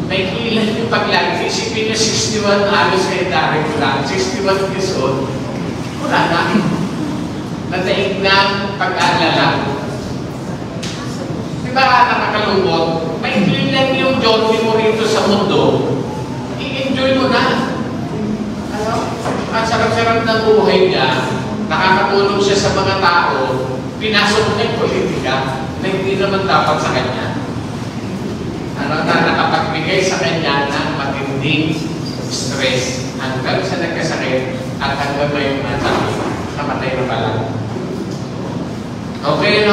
may ilan yung paglagi. Isipin niya 61 anos kay Derek lang, 61 years old. Wala na. Nataig na pag-aalala. Diba nakakalungkot? May ilan yung journey mo rito sa mundo, i-enjoy mo na. Ang sarap-sarap ng buhay niya, nakakatulong siya sa mga tao, pinasok niya yung politika na hindi naman dapat sa kanya. Na nakapagbigay sa kanya ng matinding stress hanggang sa nagkasakit at hanggang ngayon namatay na pala. Okay,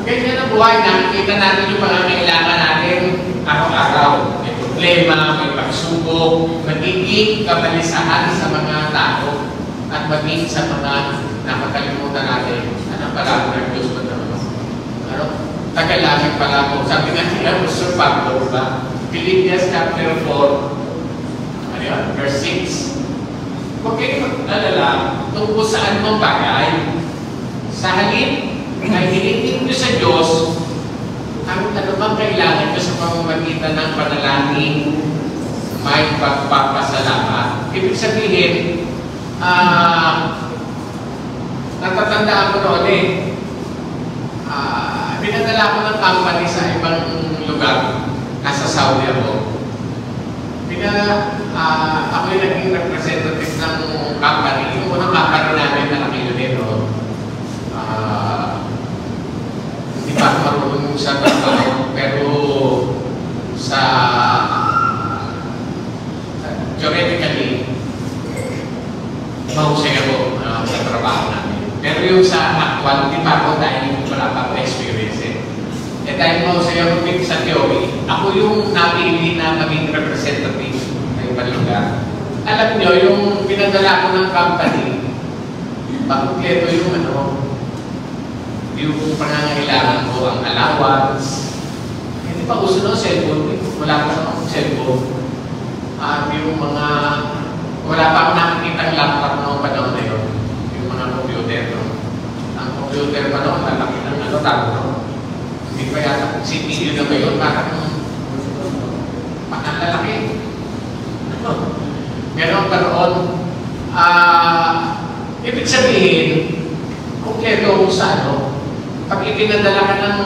ganyan ang buhay na kita natin yung pangangailangan natin araw-araw. May problema, may pagsubok, magiging kabalisahan sa mga tao at maging sa mga nakakalimutan natin. Ano pala ng Diyos ba naman? Tagalangit pala po. Sabi nga nila, Mr. Pablo, ba? Philippians chapter 4, verse 6. Huwag kayo mag-alala tungkol saan mong bagay. Sa halip, ay hiniling nyo sa Diyos ang anumang kailangan nyo sa pamamagitan ng panalangin, may pagpapasalamat. Ibig sabihin, natatandaan ko noon pinadala ko ng company sa ibang lugar, nasa Saudi ako. Ako yung naging representative ng company. Yung unang company namin na nakilunero, hindi pa marunong sa trabaho, pero sa dahil mausaya ko sa theory, ako yung napili na maging representative ng ibang lugar. Alam nyo, yung pinadala ko ng company, kompleto yung yung pangangailangan ko, ang allowance. Hindi pa uso ng cellphone, wala pa akong cellphone. Yung mga, wala pa akong nakikita ng laptop noong panahon na yun. Yung mga computer, no? Ang computer pa noon, lalaki ng tawag, no? Hindi pa yata, CPU na ba yun? Parang lalaki. Meron pa roon, ibig sabihin, kumpleto ko sa pag ipinadala ka ng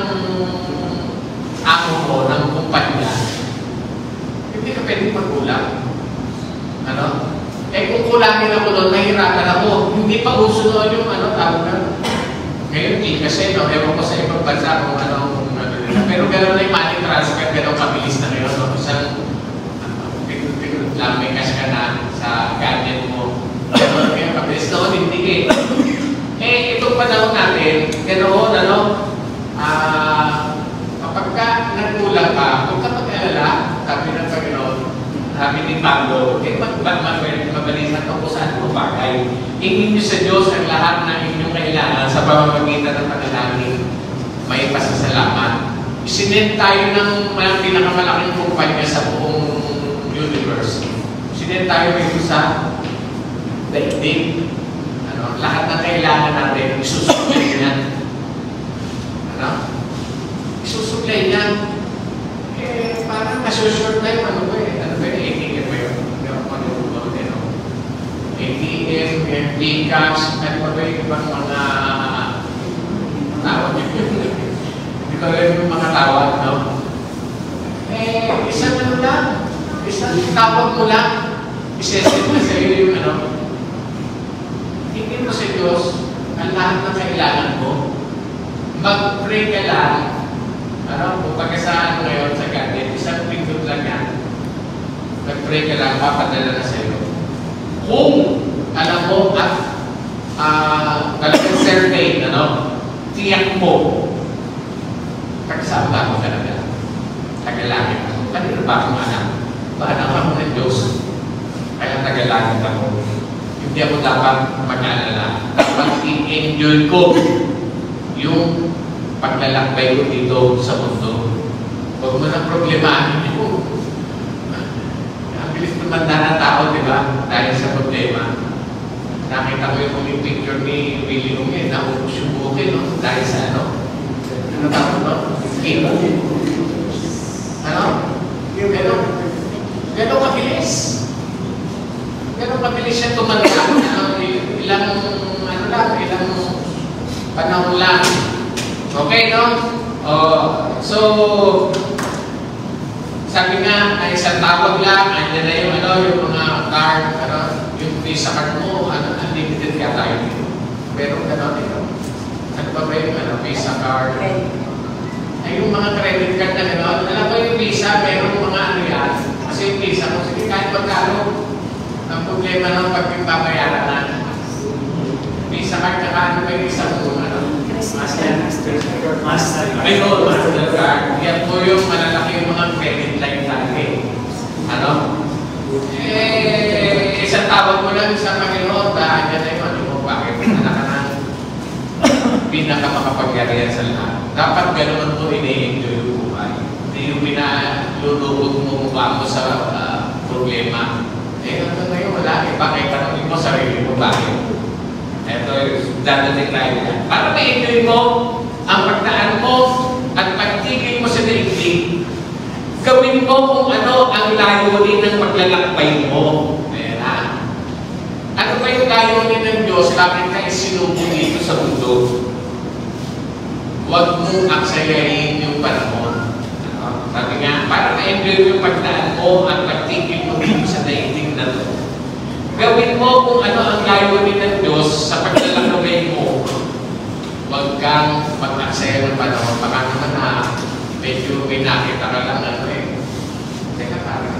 amo mo, ng kumpanya, hindi ka pwedeng magkulang. Kung kulangin ako doon, mahirapan ako. Hindi pa uso doon yung tawag na. Ngayon, di kasi, ewan ko sa ibang bansa kung pero gano'n na yung money transfer, gano'n kabilis na ngayon. Isang lang may cash ka na sa gadget mo. Gano'n ngayon, kabilis na hindi itong panahon natin, gano'n, kapag ka nagkulang ka, huwag ka mag-alala, sabi ng Panginoon, sabi ni Pablo, mabalisan ko sa anong bagay. Hingin niyo sa Diyos ang lahat ng inyong kailangan sa pamamagitan ng panalangin, may pasasalamat. Sinend tayo ng mga pinakamalaking kumpanya sa buong universe. Sinend tayo dito sa daigdig. Lahat ng kailangan natin, isusuplay niya. Isusuplay niya. Parang nasushort na yung ATM ba yun? ATM, Gcash, ibang mga tawag yun. Hindi ko alam yung mga tawag, no? Isang lang, isang tawag mo lang, isesend na sa iyo yung hindi mo sa Diyos ang lahat ng kailangan mo. Mag-pray ka lang. Kung pagkasaan ngayon sa gadget, isang pindot lang yan. Mag-pray ka lang, papadala na sa iyo. Kung alam mo at talagang survey, tiyak mo, pagkasama mo talaga. Tagalangit ako. Kanina ba akong anak? Anak ako ng Diyos. Kaya tagalangit ako. Hindi ako dapat mag-alala. Dapat i-enjoy ko yung paglalakbay ko dito sa mundo. Huwag mo na problemahin yung ang bilis tumanda na tao, di ba? Dahil sa problema. Nakita ko yung picture ni Willie Umi, naubos yung buke, no? Dahil sa ano tawag, no? Skin. Gano'ng mabilis. Gano'ng mabilis siya tumanda. Ilang panahon lang. Okay, no? So, sabi nga, ay isang tawag lang, andyan na yung mga card, yung Visa card mo, unlimited ka tayo dito. Pero gano'n ito. Ano ba yung Visa card? Ay, yung mga credit card na gano'n, alam ko yung Visa, meron mga yan. Kasi yung Visa mo, sige kahit magkano, ang problema ng pagbabayaran na. Visa card, ano ba yung Visa mo? Mastercard. Yan po yung malalaki yung mga credit line lagi. Isang tawag mo lang sa Panginoon, dahil yan ay bakit anak ka ng pinakamakapagyan sa lahat. Dapat ganoon po ini-enjoy yung buhay. Hindi yung pinalulubog mo mukha mo sa problema. Hanggang ngayon wala. Bakit tanongin mo sarili mo bakit? Ito, dadating tayo yan. Para ma-enjoy mo ang pagdaan mo at pagtigil mo sa daigdig, gawin mo kung ano ang layunin ng paglalakbay mo. Ayan na. Ano ba yung layunin ng Diyos? Bakit ka isinubo dito sa mundo? Huwag mong aksayahin yung panahon. Sabi nga, para ma-enjoy yung pagdaan mo at pagtigil mo dito sa daigdig na to. Gawin mo kung ano ang layunin ng Diyos sa paglalakbay mo. Huwag kang mag-aksaya ng panahon. Baka naman medyo may nakita ka lang Teka, parang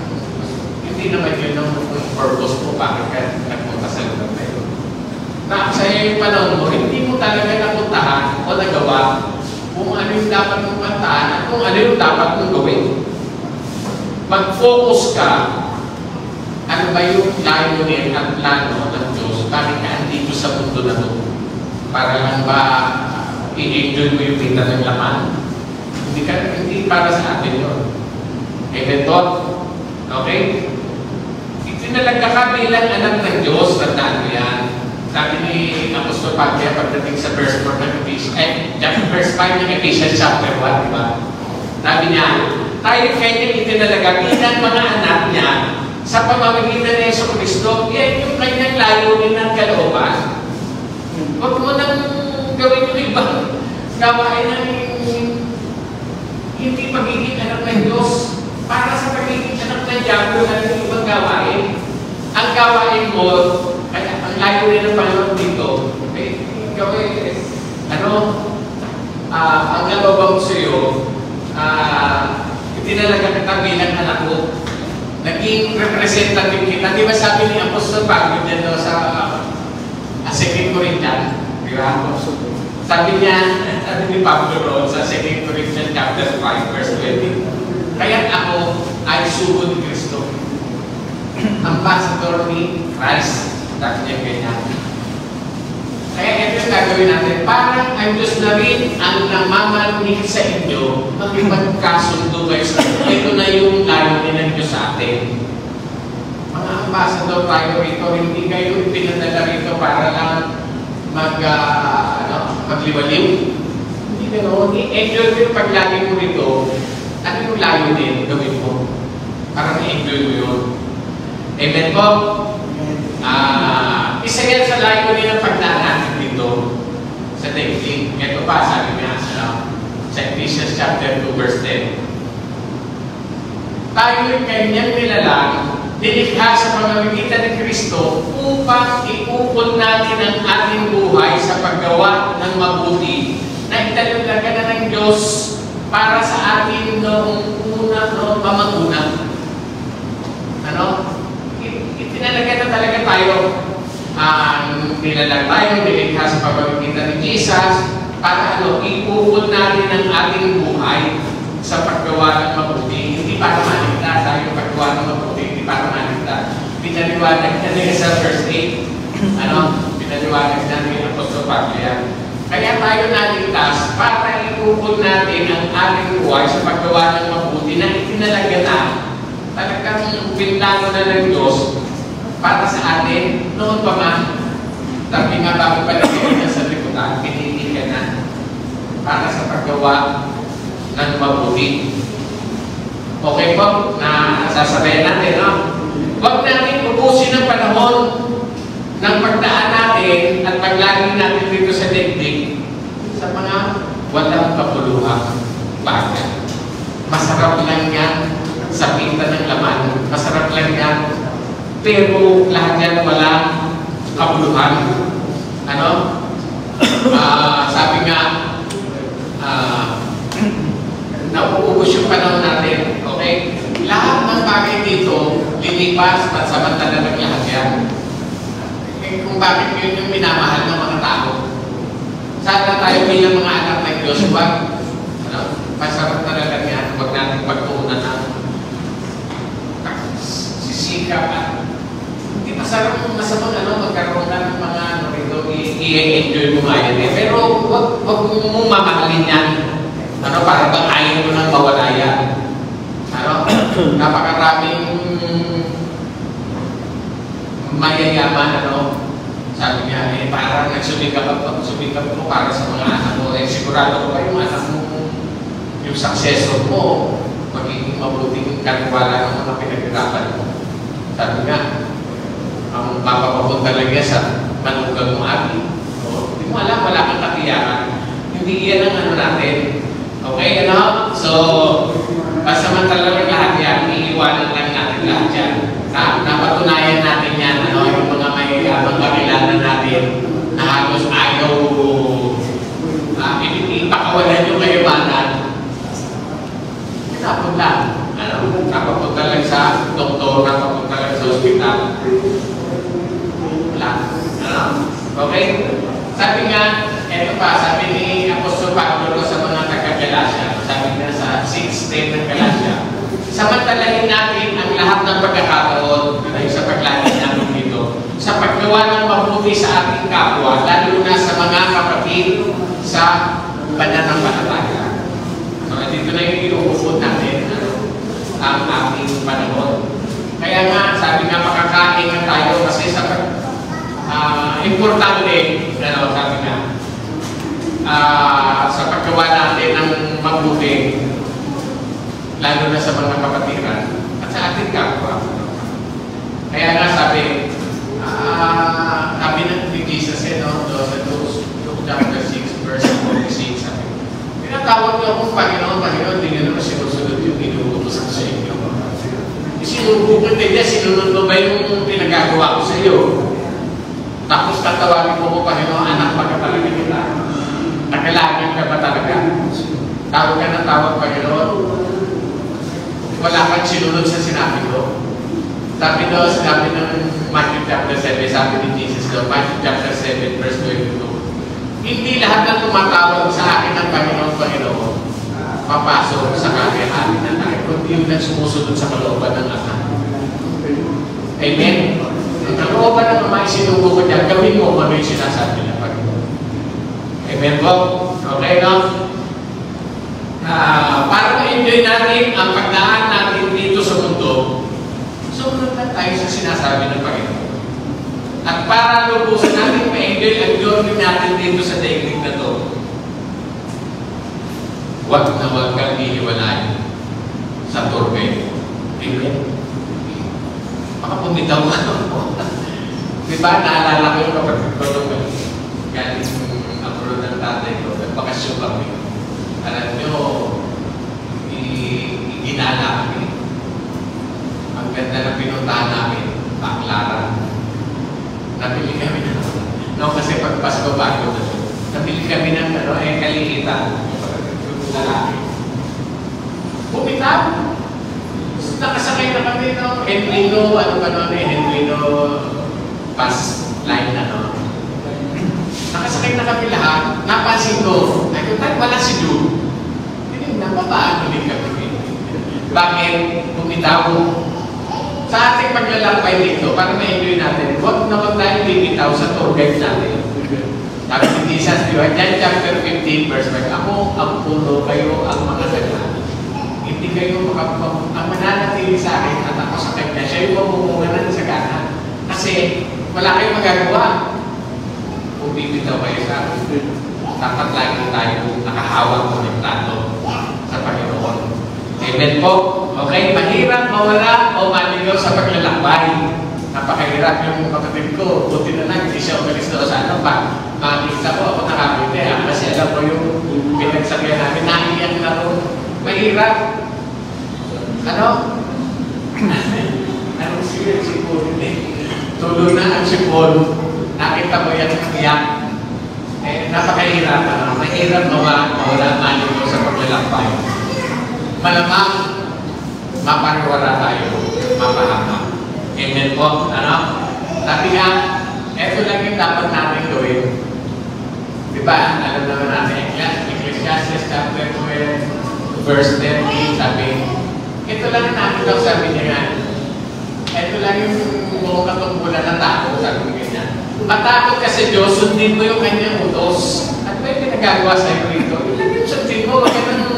hindi naman yun ang purpose mo. Bakit ka nagpunta sa lugar na yun? Na-aksaya yung panahon mo, hindi mo talaga napuntahan o nagawa kung ano yung dapat mong kantaan at kung ano yung dapat mong gawin. Mag-focus ka, ano ba yung layunin at plano ng Diyos? Bakit ka andito sa mundo na ito? Para lang ba i-enjoy mo yung kita ng laman? Hindi para sa atin yun. Amen po? Okay? Itinalaga ka bilang anak ng Diyos, tandaan mo yan. Sabi ni Apostol Pablo pagdating sa verse 4 ng verse 5 ng Ephesians chapter 1, di ba? Sabi niya, tayo kanya itinalaga bilang mga anak niya sa pamamagitan ni Yesu Cristo. Yan yung kanyang layunin ng kalooban. Huwag mo nang gawin yung ibang gawain ng hindi pagiging anak ng Diyos para sa pagiging anak ng Diablo na yung ibang gawain. Ang gawain mo, ang layunin ng Panginoon dito, gawin, ang nalobang sa iyo, itinalaga kita bilang anak ko. Naging representative kita. Di ba sabi ni Apostol Pablo dyan sa 2 Corinthians? Di ba? Sabi niya, sabi ni Pablo roon sa 2 Corinthians chapter 5, verse 20, kaya ako ay sugo ni Kristo. Ambassador ni Christ. Sabi niya ganyan. Kaya ito yung gagawin natin. Parang ang Diyos na rin ang namamanig sa inyo, magkasundo kayo sa inyo. Ito na yung layunin ng Diyos sa atin. Mga ambassador tayo rito, hindi kayo pinadala rito para lang magliwaliw. Hindi gano'n. I-enjoy mo yung paglagi mo rito. Ano yung layunin gawin mo? Para ma-enjoy mo yun. Amen po? Isa yan sa layunin ng pagdaan dito sa daigdig. Ito pa, sabi niya sa Ephesians chapter 2, verse 10. Tayo'y kanyang nilalang, nilikha sa pamamagitan ng Kristo upang iukol natin ang ating buhay sa paggawa ng mabuti na italulaga na ng Diyos para sa atin noong mamanguna. Itinalaga na talaga tayo. Nilalang tayo, nilikha sa pamamagitan ni Jesus para iukol natin ang ating buhay sa paggawa ng mabuti. Hindi para maligtas tayo paggawa ng mabuti, hindi para maligtas. Pinaliwanag na niya sa verse 8. Pinaliwanag na ni Apostol Pablo yan. Kaya tayo naligtas para iukol natin ang ating buhay sa paggawa ng mabuti na itinalaga na talagang pinlano na ng Diyos para sa atin noon pa man. Sabi nga bago pa na sa liputan, pinili ka na para sa paggawa ng mabuti. Okay po, na sasabayan natin, no? Huwag natin ubusin ang panahon ng pagdaan natin at paglagi natin dito sa daigdig sa mga walang kapuluhang bagay. Masarap lang yan sa pinta ng laman. Masarap lang yan. Pero lahat yan walang kapuluhan. Sabi nga, nauubos yung panahon natin. Okay? Lahat ng bagay dito, lilipas at samantala ng lahat yan. Kung bakit yun yung minamahal ng mga tao. Sana tayo bilang mga anak ng Diyos, masarap talaga yan. Huwag natin pagtuunan na sisikap at hindi masarap masamang magkaroon ka ng mga i-enjoy mo nga yan. Pero huwag mo mamahalin yan. Para bang ayaw mo nang mawala yan. Napakaraming mayayaman, sabi niya, parang nagsumikap mo para sa mga anak mo. Sigurado ko ba yung anak mo, yung successor mo, magiging mabuting katiwala ng mga pinaghirapan mo. Sabi nga, ang mapapapunta lang niya sa manugang mo abi. Hindi mo alam, wala kang katiyakan. Hindi yan ang natin. Okay, So, pasamantala lang lahat yan, iiwanan lang natin lahat yan. Napatunayan natin yan, yung mga mayayabang kakilala natin na halos ayaw ipakawalan yung kayamanan. Tinapon lang. Napapunta lang sa doktor, napapunta lang sa ospital. Wala. Okay? Sabi nga, eto pa, sabi ni Apostol Pablo sa mga pagkakataon, sa paglalagay namin dito, sa paggawa ng mabuti sa ating kapwa, lalo na sa mga kapatid sa pananampalataya. So, dito na yung iuupod natin ang ating panahon. Kaya nga, sabi nga, makakain na tayo kasi sa importante, sabi nga, sa paggawa natin ng mabuti, lalo na sa mga kapatiran at sa ating kapwa. Kaya nga sabi ni Jesus, sa Luke chapter 6, verse 46, sabi, pinatawag niyo akong Panginoon, Panginoon, hindi niyo naman sinusunod yung inuutos ko sa inyo. Sinubukit niya, sinunod mo ba yung pinagagawa ko sa iyo? Tapos tatawagin mo ko, Panginoon, anak pa ka talaga kita. Nakailangan ka ba talaga? Tawag ka ng tawag, Panginoon. Wala kang sinunod sa sinabi ko. Sabi ng Matthew chapter 7, sabi ni Jesus doon, Matthew chapter 7, verse 22, hindi lahat ng tumatawag sa akin ng Panginoon, Panginoon, papasok sa kakayahan na tayo, kundi yung nagsumusunod sa kalooban ng Ama. Amen? Ang kalooban ng Ama, isinubo ko dyan, gawin mo kung ano yung sinasabi ng Panginoon. Amen po? Okay, no? Para ma-enjoy natin ang pagdaan natin dito sa mundo, sumunod na tayo sa sinasabi ng Panginoon. At para lubusan natin ma-enjoy ang journey natin dito sa daigdig na to, huwag na huwag kang hihiwalayin sa tour guide. Amen? Baka pumitaw ka mo. Diba, naalala ko yung kapatid ko nung galing abroad ng tatay ko, nagbakasyon kami. Alam nyo, ginala kami. Ang ganda na pinuntahan namin, Baclaran. Nabili kami na. No, kasi pag Pasko bago na ito. Nabili kami ng kaliitan. Lalaki. Bumitaw. Nakasakay na kami, no? Henrino, Henrino bus line, Nakasakay na kami lahat. Napansin ko, wala si Jude. Tinignan, paano din kami? Bakit bumitaw? Sa ating paglalakbay dito, para ma-enjoy natin, huwag na huwag tayo bibitaw sa tour guide natin. Sabi ni Jesus, John chapter 15, verse 5, ako ang puno, kayo ang mga dala. Hindi kayo ang mananatili sa akin at ako sa kanya. Siya yung mamumunganan sa gana. Kasi wala kayong magagawa. Kung bibitaw kayo sa akin, dapat lagi tayo nakahawak o nagtato sa Panginoon. Amen po. Okay, mahirap mawala o maligaw sa paglalakbay. Napakahirap yung kapatid ko. Buti na lang, hindi siya umalis doon sa makikita ko ako nakapite. Kasi alam ko yung pinagsagyan namin, naiyak na rin. Mahirap. Anong sipon? Tulo na ang sipon. Nakita mo yan ang iyak. Napakahirap. Mahirap mawala maligaw sa paglalakbay. Malamang mapaniwala tayo, mapahama. Amen po. Sabi nga, eto lang yung dapat natin gawin. Diba? Alam naman natin, Ecclesiastes chapter 12, verse 13, sabi, ito lang natin daw, sabi niya nga, ito lang yung buong katungkulan ng tao, sabi niya ganyan. Matakot ka sa Diyos, sundin mo yung kanyang utos. At may pinagagawa sa iyo rito. Yun lang yung sundin mo, huwag ka nang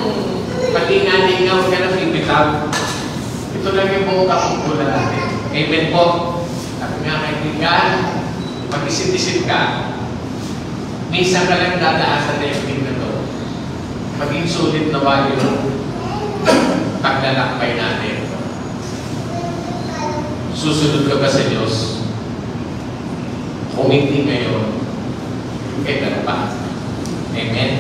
palinga-linga, huwag ka nang ibitaw. Ito lang yung buong katungkulan natin. Amen po. Sabi nga kaibigan, mag-isip-isip ka. Minsan ka lang dadaan sa daigdig na to. Maging sulit na ba yung paglalakbay natin? Susunod ka ba sa Diyos? Kung hindi ngayon, kaya na ba? Amen?